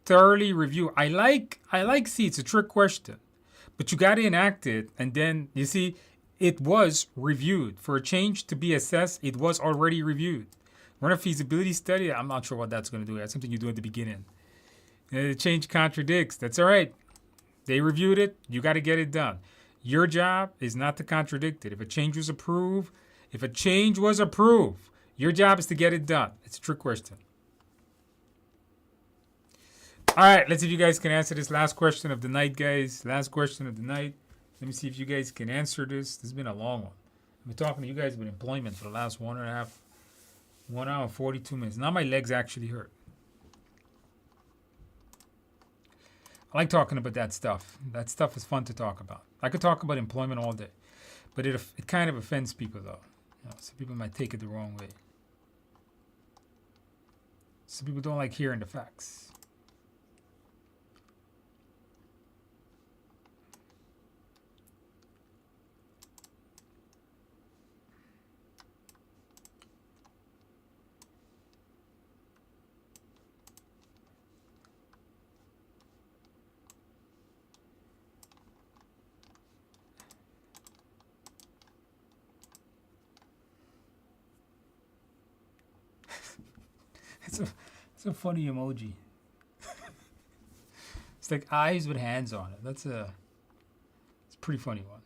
Thoroughly review. I like C. It's a trick question, but you got to enact it, and then you see it was reviewed. For a change to be assessed, it was already reviewed. Run a feasibility study. I'm not sure what that's going to do. That's something you do at the beginning. The change contradicts. That's all right. They reviewed it. You got to get it done. Your job is not to contradict it. If a change was approved, your job is to get it done. It's a trick question. All right, let's see if you guys can answer this last question of the night, guys. Last question of the night. Let me see if you guys can answer this. This has been a long one. I've been talking to you guys about employment for the last 1 hour and 42 minutes. Now my legs actually hurt. I like talking about that stuff. That stuff is fun to talk about. I could talk about employment all day, but it kind of offends people, though. So people might take it the wrong way. Some people don't like hearing the facts. It's a funny emoji. It's like eyes with hands on it. It's a pretty funny one.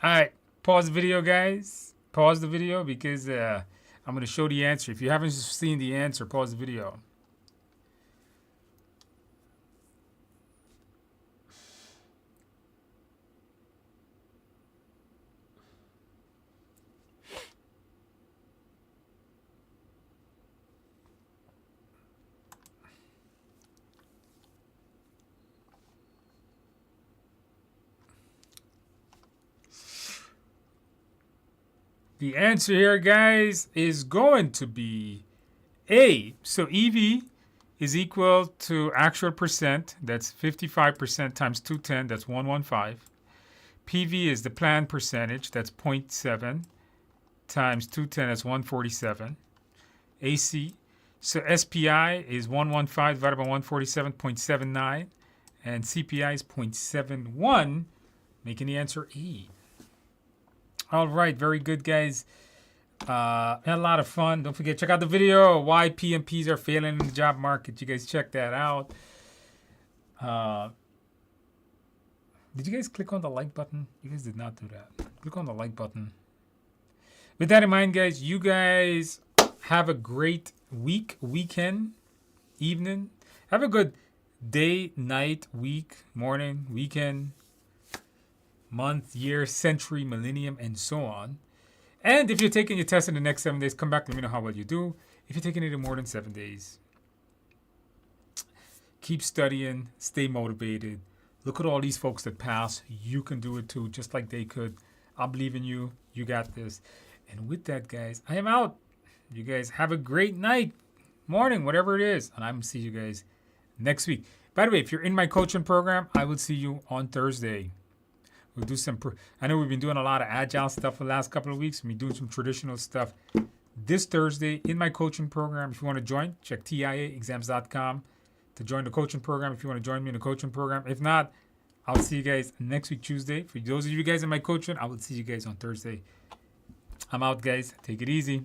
All right, pause the video, guys. Pause the video because I'm going to show the answer. If you haven't seen the answer, pause the video. The answer here, guys, is going to be A. So EV is equal to actual percent. That's 55% times 210. That's 115. PV is the planned percentage. That's 0.7 times 210. That's 147. AC. So SPI is 115 divided by 147.79. And CPI is 0.71, making the answer E. All right, very good, guys. Had a lot of fun. Don't forget, check out the video, why PMPs are failing in the job market. You guys check that out. Did you guys click on the like button? You guys did not do that. Click on the like button. With that in mind, guys, you guys have a great weekend, evening. Have a good day, night, week, morning, weekend, month, year, century, millennium, and so on. And if you're taking your test in the next 7 days, come back. Let me know how well you do. If you're taking it in more than 7 days, keep studying. Stay motivated. Look at all these folks that pass. You can do it too, just like they could. I believe in you. You got this. And with that, guys, I am out. You guys have a great night, morning, whatever it is. And I'm going to see you guys next week. By the way, if you're in my coaching program, I will see you on Thursday. We'll do some, I know we've been doing a lot of agile stuff for the last couple of weeks. We'll be doing some traditional stuff this Thursday in my coaching program. If you want to join, check TIAexams.com to join the coaching program. If you want to join me in the coaching program. If not, I'll see you guys next week, Tuesday. For those of you guys in my coaching, I will see you guys on Thursday. I'm out, guys. Take it easy.